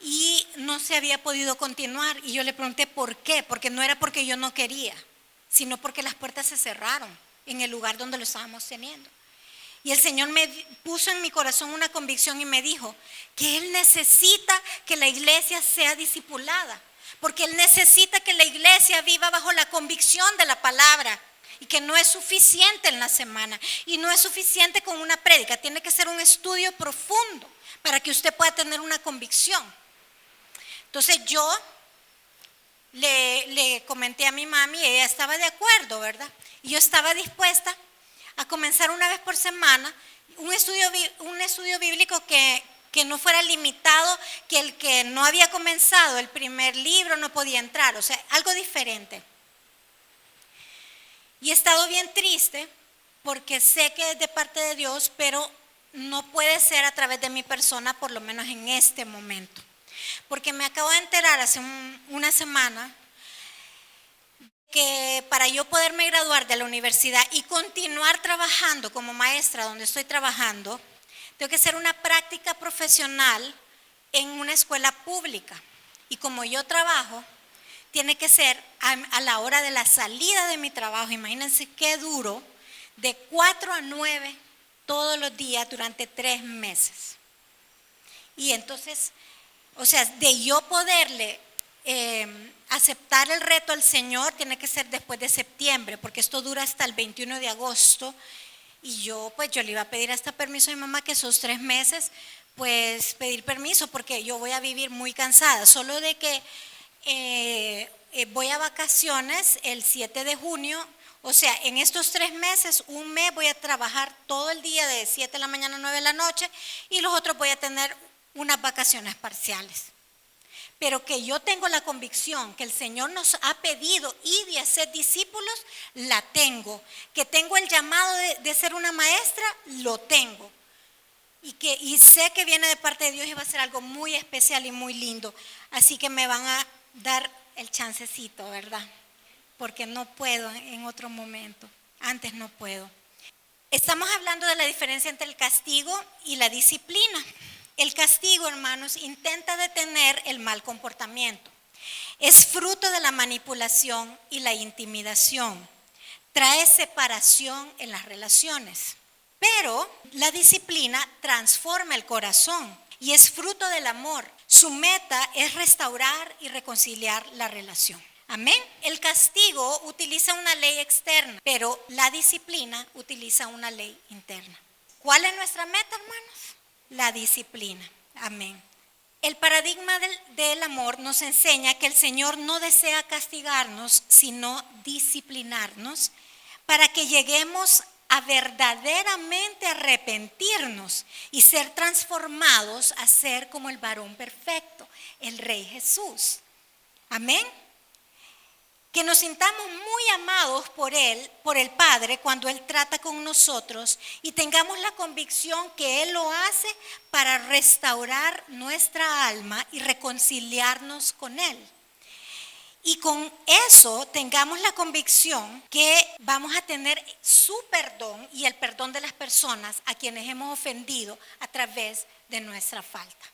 y no se había podido continuar. Y yo le pregunté por qué, porque no era porque yo no quería, sino porque las puertas se cerraron en el lugar donde lo estábamos teniendo. Y el Señor me puso en mi corazón una convicción y me dijo que Él necesita que la iglesia sea discipulada, porque Él necesita que la iglesia viva bajo la convicción de la palabra y que no es suficiente en la semana y no es suficiente con una prédica, tiene que ser un estudio profundo para que usted pueda tener una convicción. Entonces yo le comenté a mi mami y ella estaba de acuerdo, ¿verdad? Y yo estaba dispuesta a comenzar una vez por semana un estudio bíblico que no fuera limitado, que el que no había comenzado el primer libro no podía entrar, o sea, algo diferente. Y he estado bien triste porque sé que es de parte de Dios, pero no puede ser a través de mi persona, por lo menos en este momento. Porque me acabo de enterar hace una semana que para yo poderme graduar de la universidad y continuar trabajando como maestra donde estoy trabajando, tengo que hacer una práctica profesional en una escuela pública. Y como yo trabajo, tiene que ser a la hora de la salida de mi trabajo. Imagínense qué duro, de 4 a 9 todos los días durante 3 meses. Y entonces, o sea, de yo poderle aceptar el reto al Señor, tiene que ser después de septiembre, porque esto dura hasta el 21 de agosto. Y yo le iba a pedir hasta permiso a mi mamá que esos 3 meses, pues pedir permiso, porque yo voy a vivir muy cansada. Solo de que voy a vacaciones el 7 de junio, o sea, en estos 3 meses, un mes voy a trabajar todo el día de 7 de la mañana a 9 de la noche y los otros voy a tener unas vacaciones parciales. Pero que yo tengo la convicción que el Señor nos ha pedido ir y hacer discípulos, la tengo. Que tengo el llamado de ser una maestra, lo tengo. Y sé que viene de parte de Dios y va a ser algo muy especial y muy lindo. Así que me van a dar el chancecito, ¿verdad? Porque no puedo en otro momento. Antes no puedo. Estamos hablando de la diferencia entre el castigo y la disciplina. El castigo, hermanos, intenta detener el mal comportamiento. Es fruto de la manipulación y la intimidación. Trae separación en las relaciones. Pero la disciplina transforma el corazón y es fruto del amor. Su meta es restaurar y reconciliar la relación. Amén. El castigo utiliza una ley externa, pero la disciplina utiliza una ley interna. ¿Cuál es nuestra meta, hermanos? La disciplina. Amén. El paradigma del amor nos enseña que el Señor no desea castigarnos, sino disciplinarnos para que lleguemos a verdaderamente arrepentirnos y ser transformados a ser como el varón perfecto, el Rey Jesús. Amén. Que nos sintamos muy amados por Él, por el Padre, cuando Él trata con nosotros y tengamos la convicción que Él lo hace para restaurar nuestra alma y reconciliarnos con Él. Y con eso tengamos la convicción que vamos a tener su perdón y el perdón de las personas a quienes hemos ofendido a través de nuestra falta.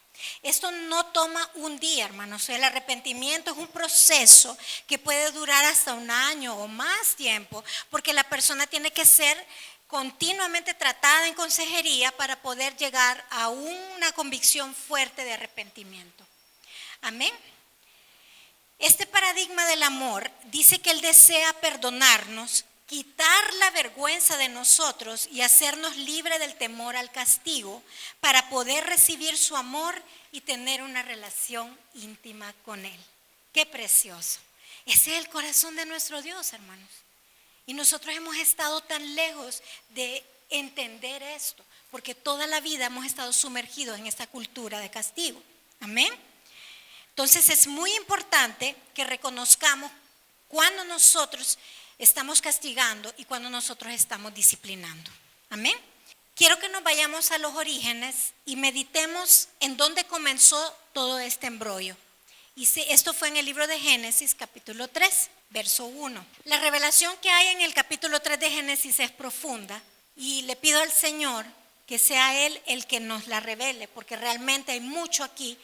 Esto no toma un día, hermanos. El arrepentimiento es un proceso que puede durar hasta un año o más tiempo, porque la persona tiene que ser continuamente tratada en consejería para poder llegar a una convicción fuerte de arrepentimiento. Amén. Este paradigma del amor dice que Él desea perdonarnos, quitar la vergüenza de nosotros y hacernos libres del temor al castigo para poder recibir su amor y tener una relación íntima con Él. ¡Qué precioso! Ese es el corazón de nuestro Dios, hermanos. Y nosotros hemos estado tan lejos de entender esto, porque toda la vida hemos estado sumergidos en esta cultura de castigo. Amén. Entonces es muy importante que reconozcamos cuando nosotros estamos castigando y cuando nosotros estamos disciplinando. Amén. Quiero que nos vayamos a los orígenes y meditemos en dónde comenzó todo este embrollo. Y esto fue en el libro de Génesis, capítulo 3, verso 1. La revelación que hay en el capítulo 3 de Génesis es profunda y le pido al Señor que sea Él el que nos la revele, porque realmente hay mucho aquí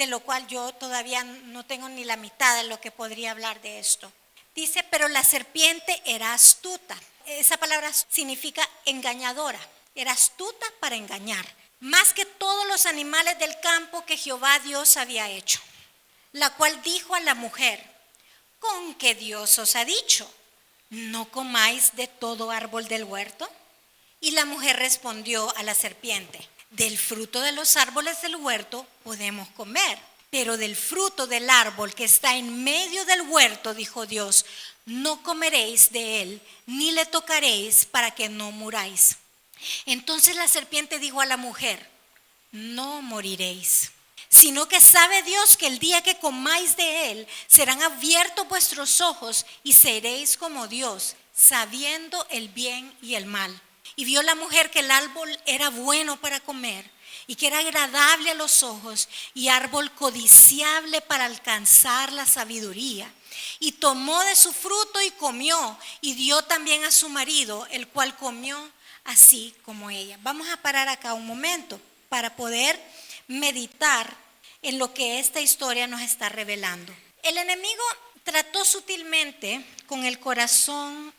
de lo cual yo todavía no tengo ni la mitad de lo que podría hablar de esto. Dice, pero la serpiente era astuta. Esa palabra significa engañadora. Era astuta para engañar, más que todos los animales del campo que Jehová Dios había hecho. La cual dijo a la mujer, ¿con qué Dios os ha dicho? ¿No comáis de todo árbol del huerto? Y la mujer respondió a la serpiente, del fruto de los árboles del huerto podemos comer, pero del fruto del árbol que está en medio del huerto, dijo Dios, no comeréis de él, ni le tocaréis para que no muráis. Entonces la serpiente dijo a la mujer, no moriréis, sino que sabe Dios que el día que comáis de él, serán abiertos vuestros ojos y seréis como Dios, sabiendo el bien y el mal. Y vio la mujer que el árbol era bueno para comer y que era agradable a los ojos y árbol codiciable para alcanzar la sabiduría. Y tomó de su fruto y comió y dio también a su marido, el cual comió así como ella. Vamos a parar acá un momento para poder meditar en lo que esta historia nos está revelando. El enemigo trató sutilmente con el corazón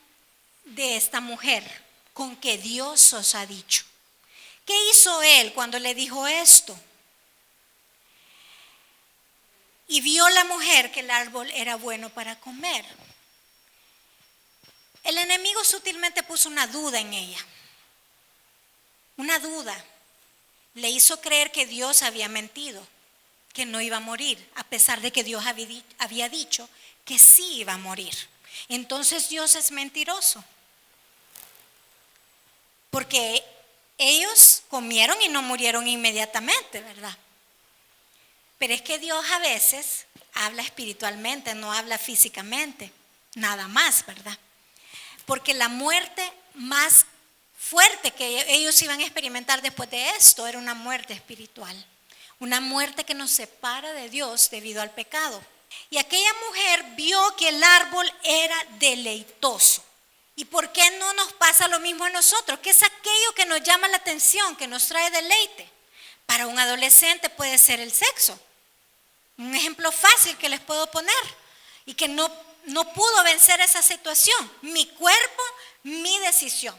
de esta mujer, con que Dios os ha dicho. ¿Qué hizo él cuando le dijo esto? Y vio la mujer que el árbol era bueno para comer. El enemigo sutilmente puso una duda en ella. Una duda. Le hizo creer que Dios había mentido, que no iba a morir, a pesar de que Dios había dicho que sí iba a morir. Entonces Dios es mentiroso. Porque ellos comieron y no murieron inmediatamente, ¿verdad? Pero es que Dios a veces habla espiritualmente, no habla físicamente, nada más, ¿verdad? Porque la muerte más fuerte que ellos iban a experimentar después de esto era una muerte espiritual, una muerte que nos separa de Dios debido al pecado. Y aquella mujer vio que el árbol era deleitoso. ¿Y por qué no nos pasa lo mismo a nosotros? ¿Qué es aquello que nos llama la atención, que nos trae deleite? Para un adolescente puede ser el sexo. Un ejemplo fácil que les puedo poner y que no pudo vencer esa situación. Mi cuerpo, mi decisión.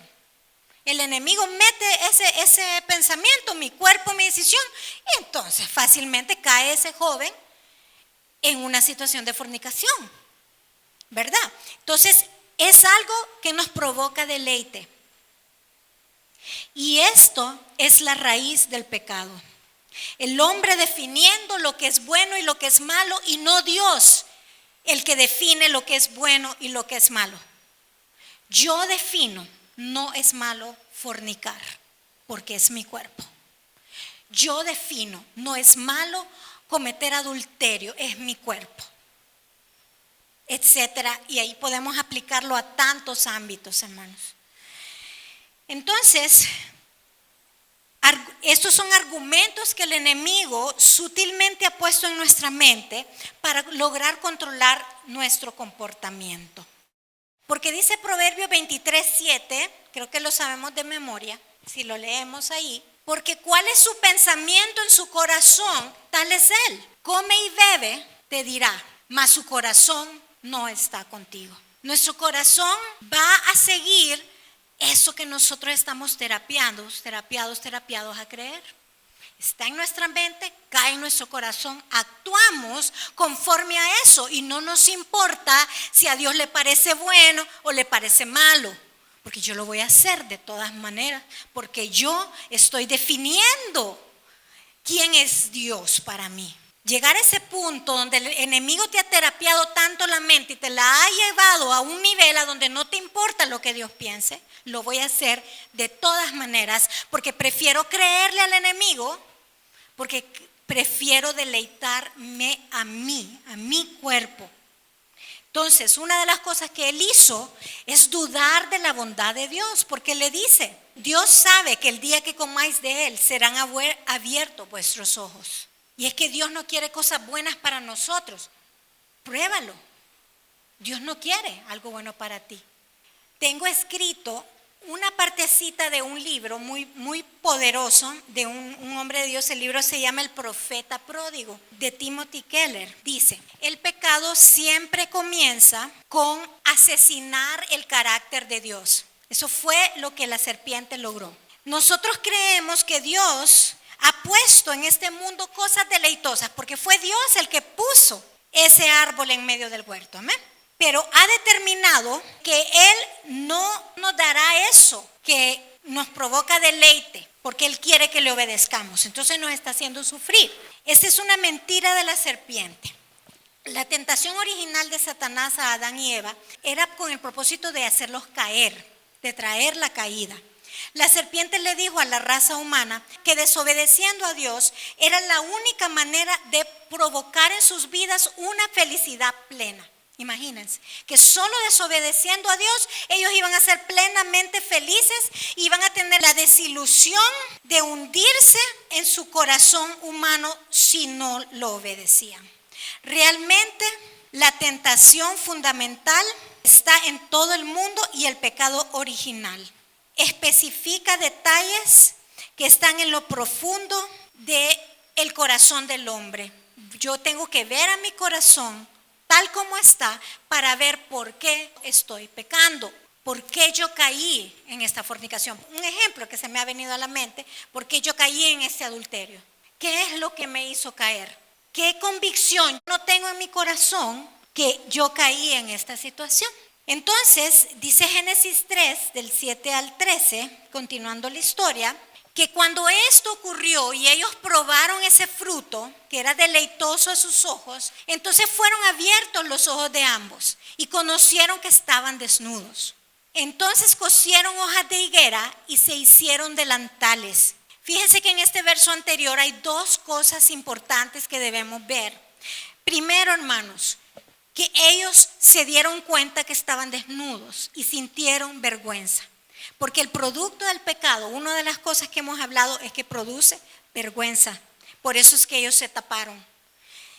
El enemigo mete ese pensamiento, mi cuerpo, mi decisión, y entonces fácilmente cae ese joven en una situación de fornicación, ¿verdad? Entonces es algo que nos provoca deleite. Y esto es la raíz del pecado. El hombre definiendo lo que es bueno y lo que es malo, y no Dios el que define lo que es bueno y lo que es malo. Yo defino, no es malo fornicar, porque es mi cuerpo. Yo defino, no es malo cometer adulterio, es mi cuerpo, etcétera. Y ahí podemos aplicarlo a tantos ámbitos, hermanos. Entonces, estos son argumentos que el enemigo sutilmente ha puesto en nuestra mente para lograr controlar nuestro comportamiento. Porque dice Proverbios 23:7, creo que lo sabemos de memoria, si lo leemos ahí, porque cuál es su pensamiento en su corazón, tal es él. Come y bebe, te dirá, mas su corazón no está contigo. Nuestro corazón va a seguir eso que nosotros estamos terapiados a creer. Está en nuestra mente, cae en nuestro corazón, actuamos conforme a eso y no nos importa si a Dios le parece bueno o le parece malo, porque yo lo voy a hacer de todas maneras, porque yo estoy definiendo quién es Dios para mí. Llegar a ese punto donde el enemigo te ha terapiado tanto la mente y te la ha llevado a un nivel a donde no te importa lo que Dios piense, lo voy a hacer de todas maneras, porque prefiero creerle al enemigo, porque prefiero deleitarme a mí, a mi cuerpo. Entonces, una de las cosas que él hizo es dudar de la bondad de Dios, porque le dice, Dios sabe que el día que comáis de él serán abiertos vuestros ojos. Y es que Dios no quiere cosas buenas para nosotros. Pruébalo. Dios no quiere algo bueno para ti. Tengo escrito una partecita de un libro muy, muy poderoso de un hombre de Dios. El libro se llama El Profeta Pródigo, de Timothy Keller. Dice, el pecado siempre comienza con asesinar el carácter de Dios. Eso fue lo que la serpiente logró. Nosotros creemos que Dios ha puesto en este mundo cosas deleitosas, porque fue Dios el que puso ese árbol en medio del huerto, amén. Pero ha determinado que Él no nos dará eso que nos provoca deleite, porque Él quiere que le obedezcamos. Entonces nos está haciendo sufrir. Esa es una mentira de la serpiente. La tentación original de Satanás a Adán y Eva era con el propósito de hacerlos caer, de traer la caída. La serpiente le dijo a la raza humana que desobedeciendo a Dios era la única manera de provocar en sus vidas una felicidad plena. Imagínense que solo desobedeciendo a Dios ellos iban a ser plenamente felices y iban a tener la desilusión de hundirse en su corazón humano si no lo obedecían. Realmente la tentación fundamental está en todo el mundo y el pecado original especifica detalles que están en lo profundo del corazón del hombre. Yo tengo que ver a mi corazón tal como está para ver por qué estoy pecando, por qué yo caí en esta fornicación. Un ejemplo que se me ha venido a la mente, por qué yo caí en este adulterio. ¿Qué es lo que me hizo caer? ¿Qué convicción no tengo en mi corazón que yo caí en esta situación? Entonces, dice Génesis 3, del 7 al 13, continuando la historia, que cuando esto ocurrió y ellos probaron ese fruto, que era deleitoso a sus ojos, entonces fueron abiertos los ojos de ambos y conocieron que estaban desnudos. Entonces cosieron hojas de higuera y se hicieron delantales. Fíjense que en este verso anterior hay dos cosas importantes que debemos ver. Primero, hermanos, que ellos se dieron cuenta que estaban desnudos y sintieron vergüenza. Porque el producto del pecado, una de las cosas que hemos hablado es que produce vergüenza. Por eso es que ellos se taparon.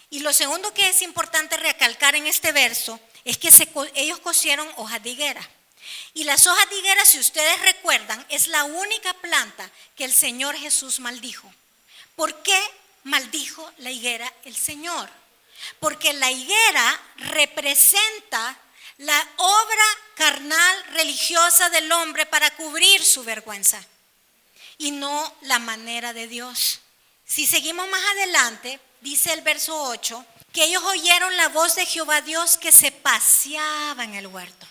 Y lo segundo que es importante recalcar en este verso es que ellos cosieron hojas de higuera. Y las hojas de higuera, si ustedes recuerdan, es la única planta que el Señor Jesús maldijo. ¿Por qué maldijo la higuera el Señor? Porque la higuera representa la obra carnal religiosa del hombre para cubrir su vergüenza y no la manera de Dios. Si seguimos más adelante, dice el verso 8, que ellos oyeron la voz de Jehová Dios que se paseaba en el huerto.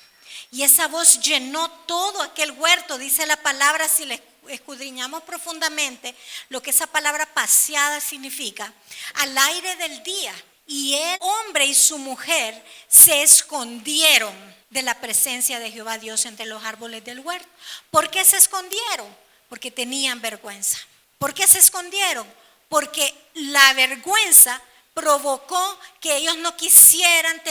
Y esa voz llenó todo aquel huerto, dice la palabra, si le escudriñamos profundamente lo que esa palabra paseada significa, al aire del día. Y el hombre y su mujer se escondieron de la presencia de Jehová Dios entre los árboles del huerto. ¿Por qué se escondieron? Porque tenían vergüenza. ¿Por qué se escondieron? Porque la vergüenza provocó que ellos no quisieran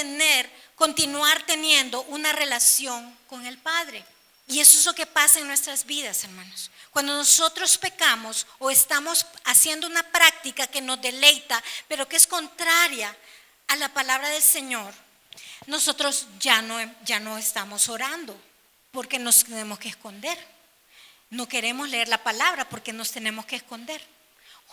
continuar teniendo una relación con el Padre. Y eso es lo que pasa en nuestras vidas, hermanos. Cuando nosotros pecamos o estamos haciendo una práctica que nos deleita, pero que es contraria a la palabra del Señor, nosotros ya no estamos orando porque nos tenemos que esconder. No queremos leer la palabra porque nos tenemos que esconder.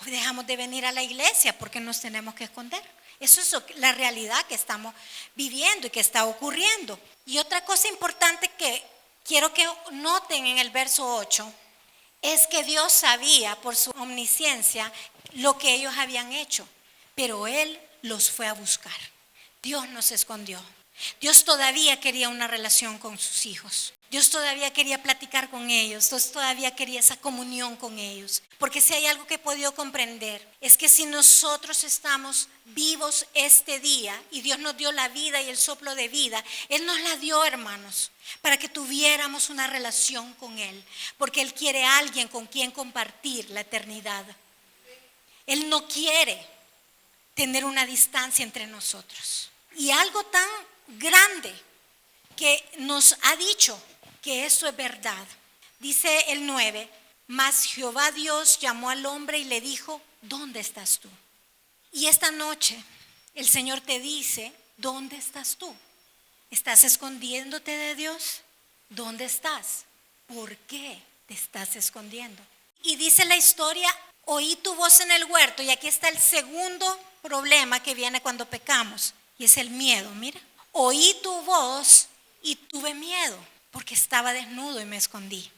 O dejamos de venir a la iglesia porque nos tenemos que esconder. Eso es la realidad que estamos viviendo y que está ocurriendo. Y otra cosa importante que quiero que noten en el verso 8 es que Dios sabía por su omnisciencia lo que ellos habían hecho, pero Él los fue a buscar. Dios no se escondió. Dios todavía quería una relación con sus hijos. Dios todavía quería platicar con ellos. Dios todavía quería esa comunión con ellos. Porque si hay algo que he podido comprender, es que si nosotros estamos vivos este día y Dios nos dio la vida y el soplo de vida, Él nos la dio, hermanos, para que tuviéramos una relación con Él. Porque Él quiere a alguien con quien compartir la eternidad. Él no quiere tener una distancia entre nosotros. Y algo tan grande que nos ha dicho que eso es verdad. Dice el 9, mas Jehová Dios llamó al hombre y le dijo, ¿dónde estás tú? Y esta noche el Señor te dice, ¿dónde estás tú? ¿Estás escondiéndote de Dios? ¿Dónde estás? ¿Por qué te estás escondiendo? Y dice la historia, oí tu voz en el huerto, y aquí está el segundo problema que viene cuando pecamos, y es el miedo. Mira, oí tu voz y tuve miedo porque estaba desnudo y me escondí.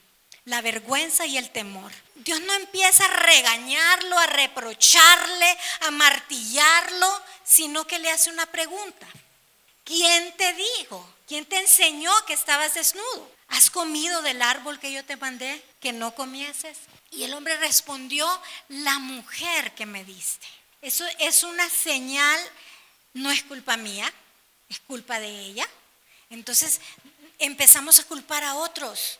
La vergüenza y el temor. Dios no empieza a regañarlo, a reprocharle, a martillarlo, sino que le hace una pregunta. ¿Quién te dijo? ¿Quién te enseñó que estabas desnudo? ¿Has comido del árbol que yo te mandé que no comieses? Y el hombre respondió, la mujer que me diste. Eso es una señal, no es culpa mía, es culpa de ella. Entonces empezamos a culpar a otros,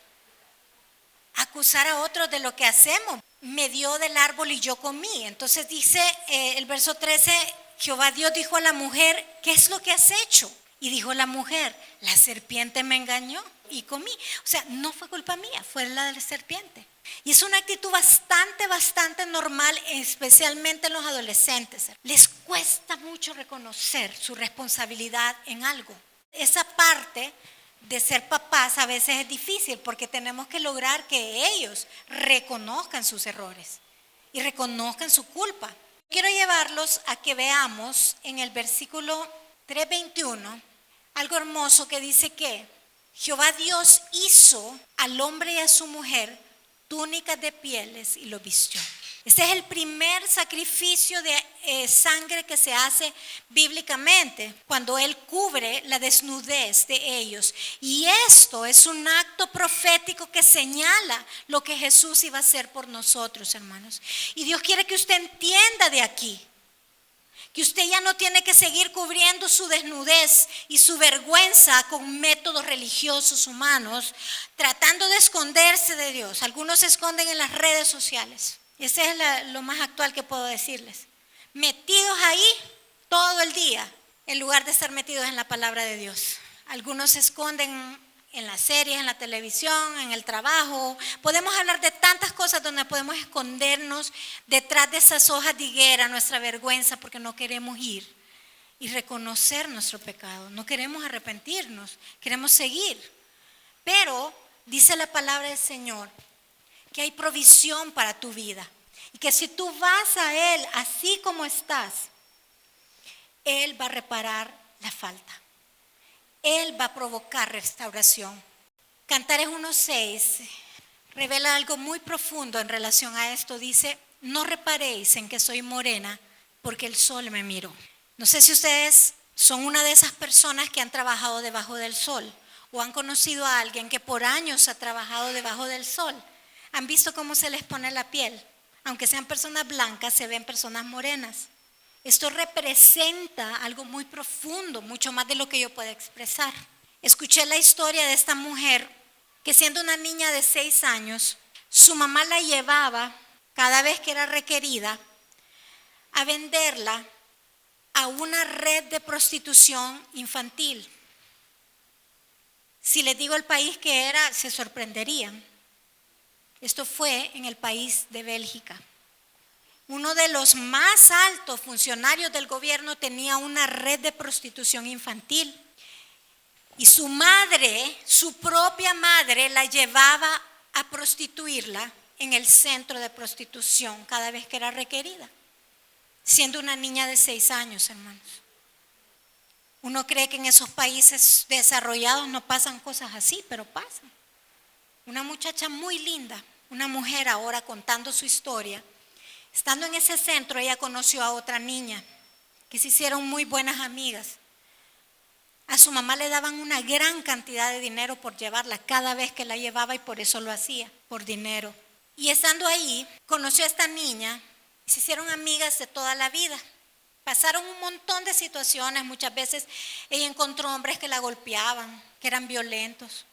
a acusar a otros de lo que hacemos. Me dio del árbol y yo comí. Entonces dice el verso 13, Jehová Dios dijo a la mujer, ¿qué es lo que has hecho? Y dijo la mujer, la serpiente me engañó y comí. O sea, no fue culpa mía, fue la de la serpiente. Y es una actitud bastante normal, especialmente en los adolescentes. Les cuesta mucho reconocer su responsabilidad en algo. Esa parte de ser papás a veces es difícil porque tenemos que lograr que ellos reconozcan sus errores y reconozcan su culpa. Quiero llevarlos a que veamos en el versículo 3:21 algo hermoso que dice que Jehová Dios hizo al hombre y a su mujer túnicas de pieles y lo vistió. Este es el primer sacrificio de sangre que se hace bíblicamente, cuando Él cubre la desnudez de ellos. Y esto es un acto profético que señala lo que Jesús iba a hacer por nosotros, hermanos. Y Dios quiere que usted entienda de aquí, que usted ya no tiene que seguir cubriendo su desnudez y su vergüenza con métodos religiosos humanos, tratando de esconderse de Dios. Algunos se esconden en las redes sociales. Ese es lo más actual que puedo decirles. Metidos ahí todo el día, en lugar de estar metidos en la palabra de Dios. Algunos se esconden en las series, en la televisión, en el trabajo. Podemos hablar de tantas cosas donde podemos escondernos detrás de esas hojas de higuera, nuestra vergüenza, porque no queremos ir y reconocer nuestro pecado. No queremos arrepentirnos, queremos seguir. Pero dice la palabra del Señor que hay provisión para tu vida y que si tú vas a Él así como estás, Él va a reparar la falta. Él va a provocar restauración. Cantares 1:6 revela algo muy profundo en relación a esto. Dice, no reparéis en que soy morena porque el sol me miró. No sé si ustedes son una de esas personas que han trabajado debajo del sol o han conocido a alguien que por años ha trabajado debajo del sol. ¿Han visto cómo se les pone la piel? Aunque sean personas blancas, se ven personas morenas. Esto representa algo muy profundo, mucho más de lo que yo puedo expresar. Escuché la historia de esta mujer que siendo una niña de 6 años, su mamá la llevaba cada vez que era requerida a venderla a una red de prostitución infantil. Si les digo el país que era, se sorprenderían. Esto fue en el país de Bélgica. Uno de los más altos funcionarios del gobierno tenía una red de prostitución infantil. Y su madre, su propia madre, la llevaba a prostituirla en el centro de prostitución cada vez que era requerida. Siendo una niña de 6 años, hermanos. Uno cree que en esos países desarrollados no pasan cosas así, pero pasan. Una muchacha muy linda, una mujer ahora contando su historia. Estando en ese centro, ella conoció a otra niña que se hicieron muy buenas amigas. A su mamá le daban una gran cantidad de dinero por llevarla cada vez que la llevaba y por eso lo hacía, por dinero. Y estando ahí, conoció a esta niña y se hicieron amigas de toda la vida. Pasaron un montón de situaciones, muchas veces ella encontró hombres que la golpeaban, que eran violentos,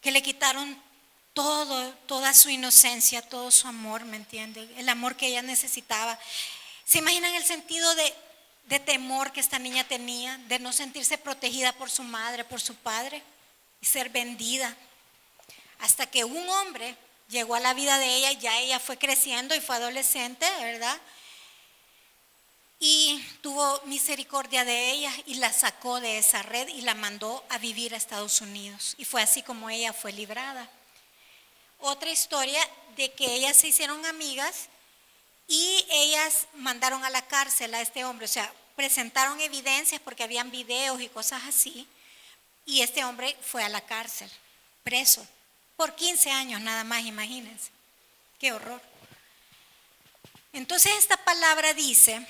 que le quitaron toda su inocencia, todo su amor, ¿me entiende? El amor que ella necesitaba. ¿Se imaginan el sentido de temor que esta niña tenía, de no sentirse protegida por su madre, por su padre, y ser vendida? Hasta que un hombre llegó a la vida de ella, ya ella fue creciendo y fue adolescente, ¿verdad? Y tuvo misericordia de ella y la sacó de esa red y la mandó a vivir a Estados Unidos. Y fue así como ella fue librada. Otra historia de que ellas se hicieron amigas y ellas mandaron a la cárcel a este hombre, o sea, presentaron evidencias porque habían videos y cosas así, y este hombre fue a la cárcel, preso, por 15 años nada más, imagínense, qué horror. Entonces esta palabra dice,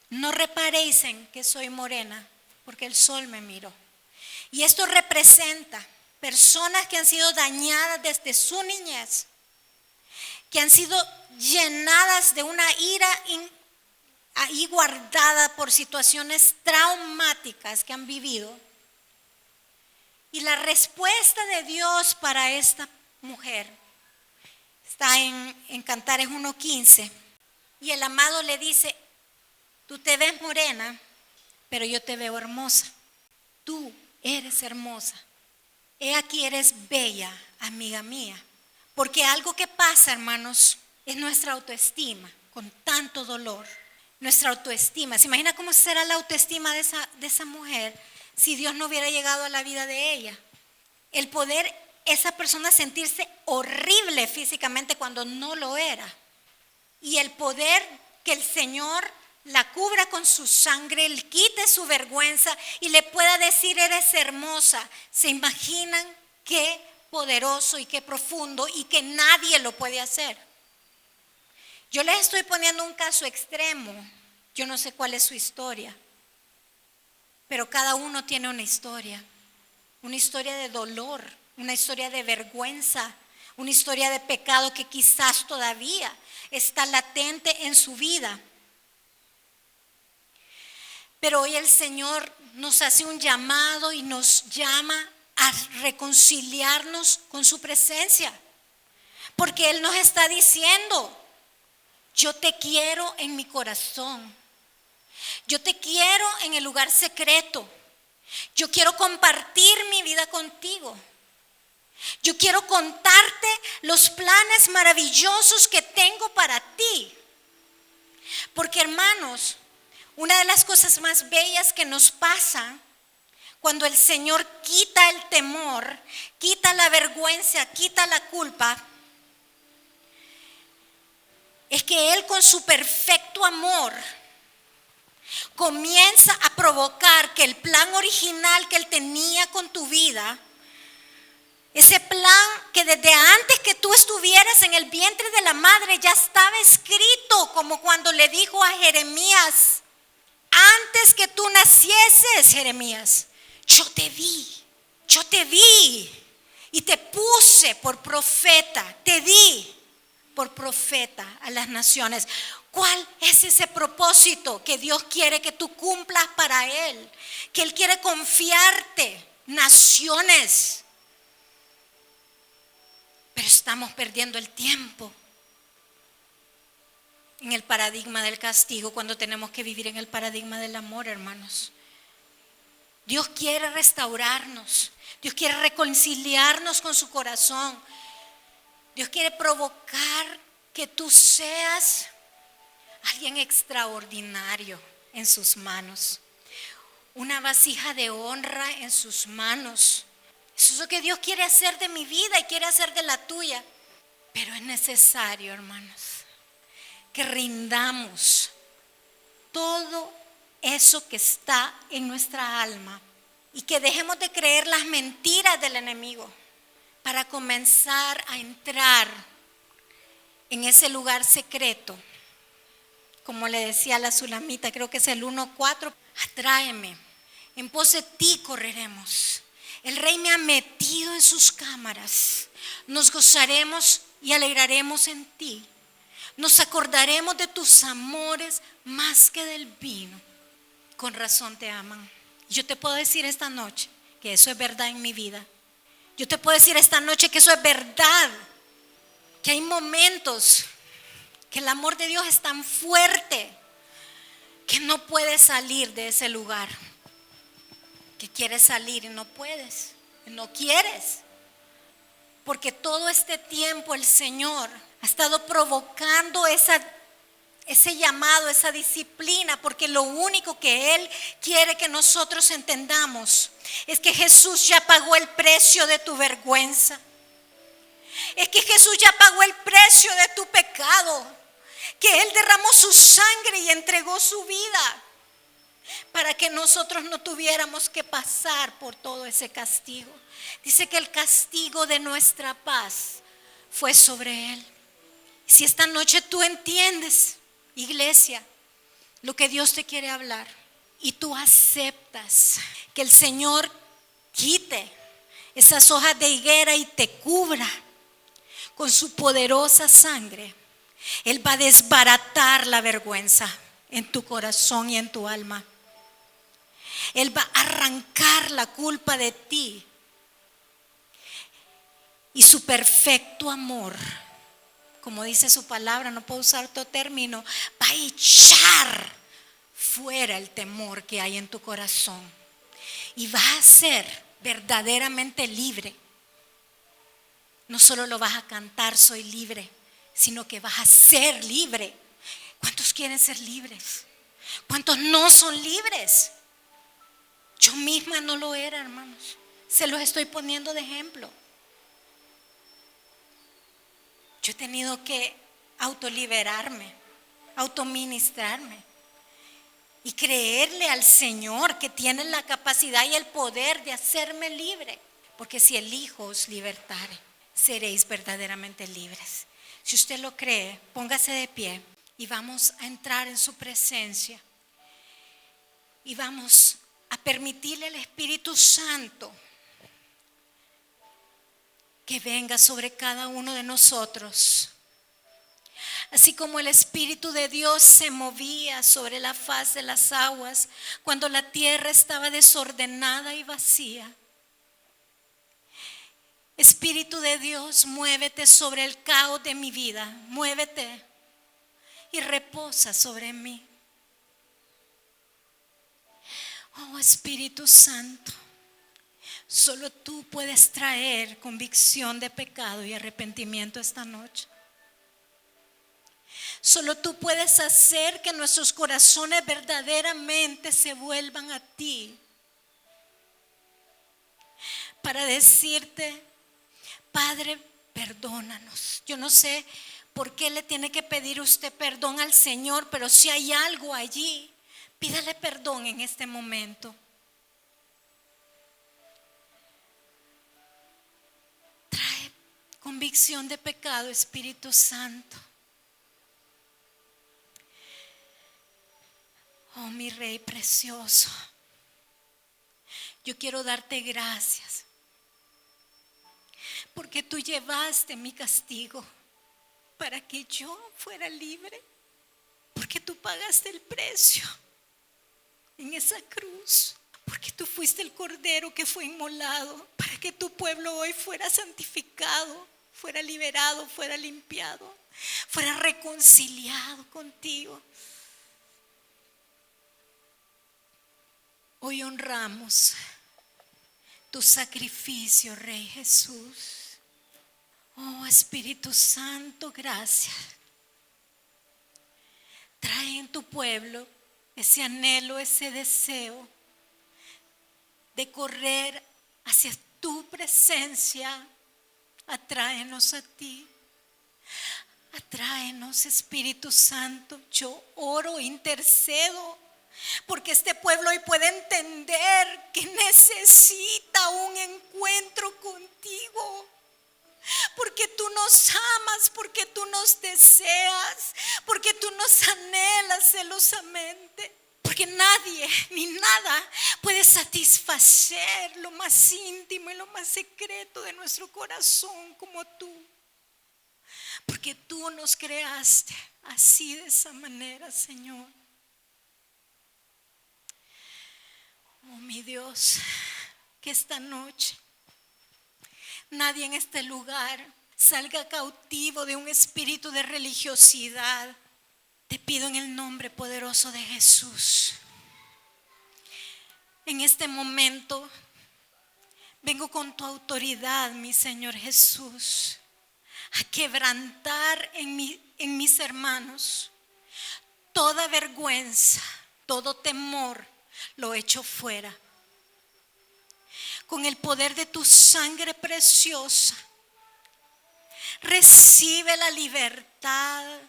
no reparéis en que soy morena, porque el sol me miró. Y esto representa personas que han sido dañadas desde su niñez, que han sido llenadas de una ira ahí guardada por situaciones traumáticas que han vivido. Y la respuesta de Dios para esta mujer está en Cantares 1:15. Y el amado le dice, tú te ves morena, pero yo te veo hermosa. Tú eres hermosa. He aquí eres bella, amiga mía. Porque algo que pasa, hermanos, es nuestra autoestima, con tanto dolor. Nuestra autoestima. ¿Se imagina cómo será la autoestima de esa mujer si Dios no hubiera llegado a la vida de ella? El poder, esa persona sentirse horrible físicamente cuando no lo era. Y el poder que el Señor la cubra con su sangre, le quite su vergüenza y le pueda decir, eres hermosa. ¿Se imaginan qué poderoso y qué profundo y que nadie lo puede hacer? Yo les estoy poniendo un caso extremo. Yo no sé cuál es su historia, pero cada uno tiene una historia de dolor, una historia de vergüenza, una historia de pecado que quizás todavía está latente en su vida. Pero hoy el Señor nos hace un llamado y nos llama a reconciliarnos con su presencia. Porque Él nos está diciendo, yo te quiero en mi corazón. Yo te quiero en el lugar secreto. Yo quiero compartir mi vida contigo. Yo quiero contarte los planes maravillosos que tengo para ti. Porque, hermanos, una de las cosas más bellas que nos pasa cuando el Señor quita el temor, quita la vergüenza, quita la culpa, es que Él con su perfecto amor comienza a provocar que el plan original que Él tenía con tu vida, ese plan que desde antes que tú estuvieras en el vientre de la madre ya estaba escrito, como cuando le dijo a Jeremías, antes que tú nacieses, Jeremías, yo te vi y te puse por profeta, te di por profeta a las naciones. ¿Cuál es ese propósito que Dios quiere que tú cumplas para Él? Que Él quiere confiarte, naciones. Pero estamos perdiendo el tiempo en el paradigma del castigo cuando tenemos que vivir en el paradigma del amor, hermanos. Dios quiere restaurarnos. Dios quiere reconciliarnos con su corazón. Dios quiere provocar que tú seas alguien extraordinario en sus manos. Una vasija de honra en sus manos. Eso es lo que Dios quiere hacer de mi vida y quiere hacer de la tuya. Pero es necesario, hermanos, que rindamos todo eso que está en nuestra alma y que dejemos de creer las mentiras del enemigo para comenzar a entrar en ese lugar secreto. Como le decía a la Sulamita, creo que es el 1:4, atráeme, en pos de ti correremos. El Rey me ha metido en sus cámaras. Nos gozaremos y alegraremos en ti. Nos acordaremos de tus amores más que del vino. Con razón te aman. Yo te puedo decir esta noche que eso es verdad en mi vida. Yo te puedo decir esta noche que eso es verdad. Que hay momentos que el amor de Dios es tan fuerte que no puedes salir de ese lugar. Que quieres salir y no puedes, no quieres. Porque todo este tiempo el Señor ha estado provocando ese llamado, esa disciplina, porque lo único que Él quiere que nosotros entendamos es que Jesús ya pagó el precio de tu vergüenza. Es que Jesús ya pagó el precio de tu pecado, que Él derramó su sangre y entregó su vida para que nosotros no tuviéramos que pasar por todo ese castigo. Dice que el castigo de nuestra paz fue sobre Él. Si esta noche tú entiendes, iglesia, lo que Dios te quiere hablar y tú aceptas que el Señor quite esas hojas de higuera y te cubra con su poderosa sangre, Él va a desbaratar la vergüenza en tu corazón y en tu alma. Él va a arrancar la culpa de ti y su perfecto amor, como dice su palabra, no puedo usar otro término, va a echar fuera el temor que hay en tu corazón y vas a ser verdaderamente libre. No solo lo vas a cantar, soy libre, sino que vas a ser libre. ¿Cuántos quieren ser libres? ¿Cuántos no son libres? Yo misma no lo era, hermanos. Se los estoy poniendo de ejemplo. Yo he tenido que autoliberarme, autoministrarme y creerle al Señor que tiene la capacidad y el poder de hacerme libre. Porque si el Hijo os libertare, seréis verdaderamente libres. Si usted lo cree, póngase de pie y vamos a entrar en su presencia y vamos a permitirle al Espíritu Santo que venga sobre cada uno de nosotros. Así como el Espíritu de Dios se movía sobre la faz de las aguas cuando la tierra estaba desordenada y vacía. Espíritu de Dios, muévete sobre el caos de mi vida. Muévete y reposa sobre mí. Oh Espíritu Santo, solo tú puedes traer convicción de pecado y arrepentimiento esta noche. Solo tú puedes hacer que nuestros corazones verdaderamente se vuelvan a ti. Para decirte, Padre, perdónanos. Yo no sé por qué le tiene que pedir usted perdón al Señor, pero si hay algo allí, pídale perdón en este momento. Trae convicción de pecado, Espíritu Santo. Oh, mi Rey precioso, yo quiero darte gracias porque tú llevaste mi castigo para que yo fuera libre, porque tú pagaste el precio en esa cruz, porque tú fuiste el cordero que fue inmolado para que tu pueblo hoy fuera santificado, fuera liberado, fuera limpiado, fuera reconciliado contigo. Hoy honramos tu sacrificio, Rey Jesús. Oh Espíritu Santo, gracias. Trae en tu pueblo ese anhelo, ese deseo de correr hacia tu presencia. Atráenos a ti. Atráenos, Espíritu Santo. Yo oro, intercedo, porque este pueblo hoy puede entender que necesita un encuentro contigo. Porque tú nos amas, porque tú nos deseas, porque tú nos anhelas celosamente. Porque nadie ni nada puede satisfacer lo más íntimo y lo más secreto de nuestro corazón como tú. Porque tú nos creaste así, de esa manera, Señor. Oh, mi Dios, que esta noche nadie en este lugar salga cautivo de un espíritu de religiosidad. Te pido en el nombre poderoso de Jesús. En este momento vengo con tu autoridad, mi Señor Jesús, a quebrantar en mis hermanos toda vergüenza, todo temor. Lo echo fuera. Con el poder de tu sangre preciosa, recibe la libertad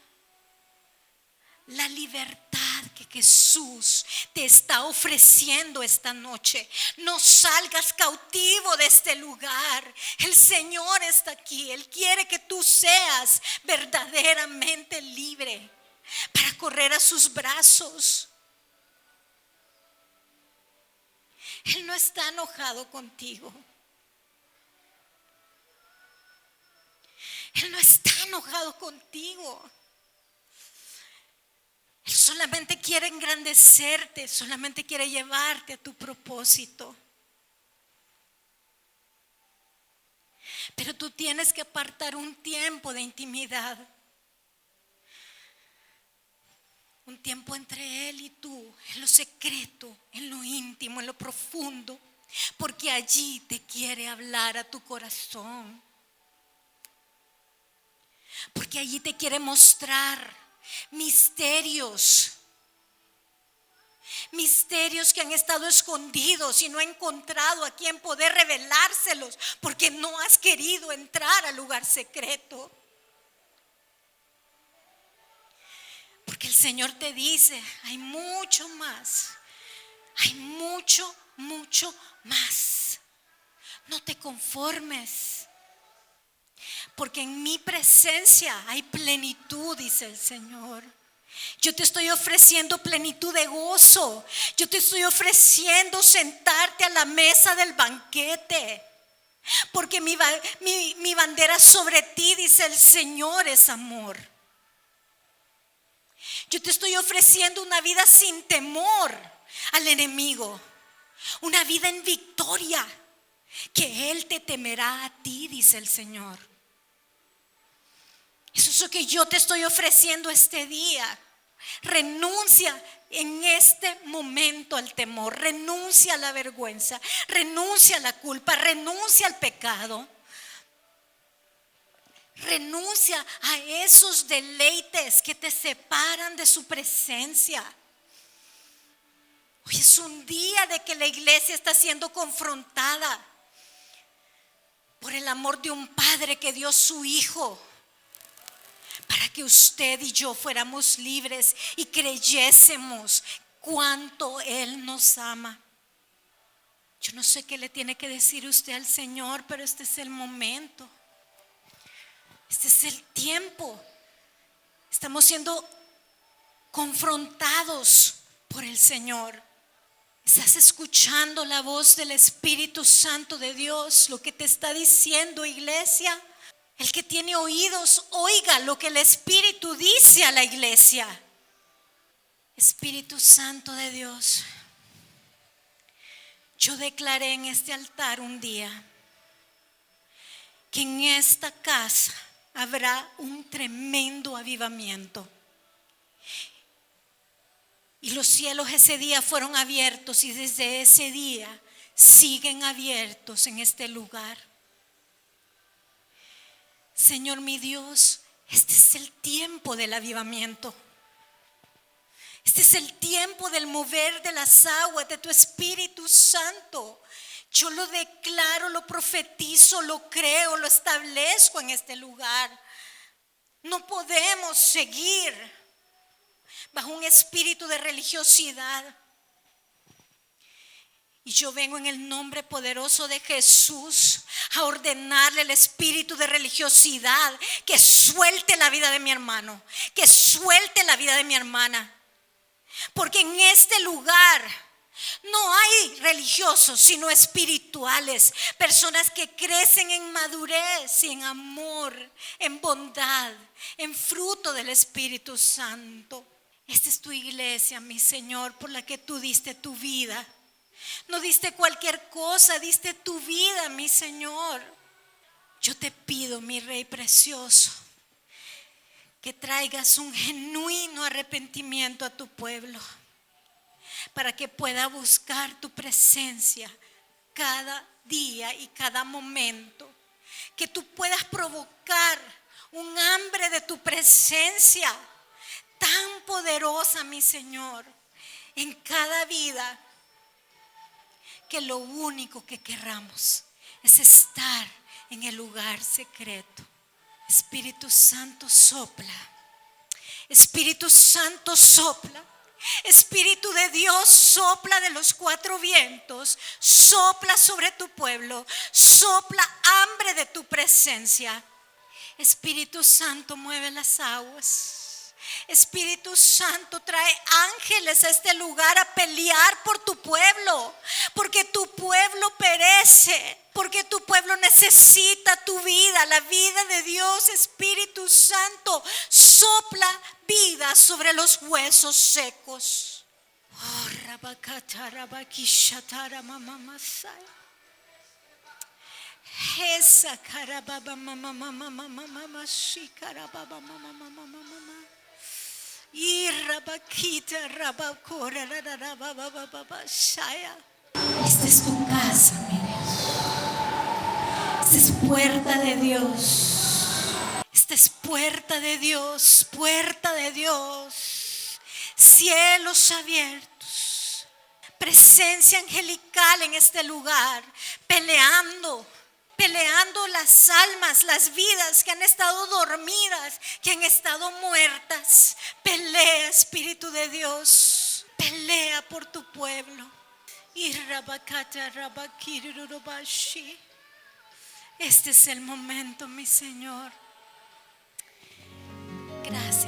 que Jesús te está ofreciendo esta noche. No salgas cautivo de este lugar. El Señor está aquí. Él quiere que tú seas verdaderamente libre para correr a sus brazos. Él no está enojado contigo. Él no está enojado contigo. Él solamente quiere engrandecerte, solamente quiere llevarte a tu propósito. Pero tú tienes que apartar un tiempo de intimidad. Un tiempo entre Él y tú, en lo secreto, en lo íntimo, en lo profundo, porque allí te quiere hablar a tu corazón. Porque allí te quiere mostrar misterios que han estado escondidos y no ha encontrado a quien poder revelárselos, porque no has querido entrar al lugar secreto. Porque el Señor te dice, hay mucho más, hay mucho, mucho más. No te conformes, porque en mi presencia hay plenitud, dice el Señor. Yo te estoy ofreciendo plenitud de gozo. Yo te estoy ofreciendo sentarte a la mesa del banquete. Porque mi bandera sobre ti, dice el Señor, es amor. Yo te estoy ofreciendo una vida sin temor al enemigo, una vida en victoria, que Él te temerá a ti, dice el Señor. Eso es lo que yo te estoy ofreciendo este día. Renuncia en este momento al temor, renuncia a la vergüenza, renuncia a la culpa, renuncia al pecado. Renuncia a esos deleites que te separan de su presencia. Hoy es un día de que la iglesia está siendo confrontada por el amor de un padre que dio su hijo para que usted y yo fuéramos libres y creyésemos cuánto Él nos ama. Yo no sé qué le tiene que decir usted al Señor, pero este es el momento. Este es el tiempo. Estamos siendo confrontados por el Señor. ¿Estás escuchando la voz del Espíritu Santo de Dios? Lo que te está diciendo, iglesia. El que tiene oídos, oiga lo que el Espíritu dice a la iglesia. Espíritu Santo de Dios, yo declaré en este altar un día que en esta casa habrá un tremendo avivamiento. Y los cielos ese día fueron abiertos y desde ese día siguen abiertos en este lugar. Señor mi Dios, este es el tiempo del avivamiento. Este es el tiempo del mover de las aguas de tu Espíritu Santo. Yo lo declaro, lo profetizo, lo creo, lo establezco en este lugar. No podemos seguir bajo un espíritu de religiosidad. Y yo vengo en el nombre poderoso de Jesús a ordenarle al espíritu de religiosidad que suelte la vida de mi hermano, que suelte la vida de mi hermana. Porque en este lugar no hay religiosos, sino espirituales, personas que crecen en madurez y en amor, en bondad, en fruto del Espíritu Santo. Esta es tu iglesia, mi Señor, por la que tú diste tu vida. No diste cualquier cosa, diste tu vida, mi Señor. Yo te pido, mi Rey precioso, que traigas un genuino arrepentimiento a tu pueblo, para que pueda buscar tu presencia cada día y cada momento. Que tú puedas provocar un hambre de tu presencia tan poderosa, mi Señor, en cada vida, que lo único que querramos es estar en el lugar secreto. Espíritu Santo, sopla. Espíritu Santo, sopla. Espíritu de Dios, sopla de los cuatro vientos, sopla sobre tu pueblo, sopla hambre de tu presencia. Espíritu Santo, mueve las aguas. Espíritu Santo, trae ángeles a este lugar a pelear por tu pueblo, porque tu pueblo perece, porque tu pueblo necesita tu vida, la vida de Dios. Espíritu Santo, sopla vida sobre los huesos secos. Oh, rabakatara bakishatara mamamasai. Esa karababa mama mama mama mama shikarababa mama mama mama. Y rabakita rabakora rababa shaya. Esta es tu casa, mi Dios. Esta es puerta de Dios. Esta es puerta de Dios, puerta de Dios. Cielos abiertos. Presencia angelical en este lugar, peleando las almas, las vidas que han estado dormidas, que han estado muertas. Pelea, Espíritu de Dios, pelea por tu pueblo. Este es el momento, mi Señor. Gracias.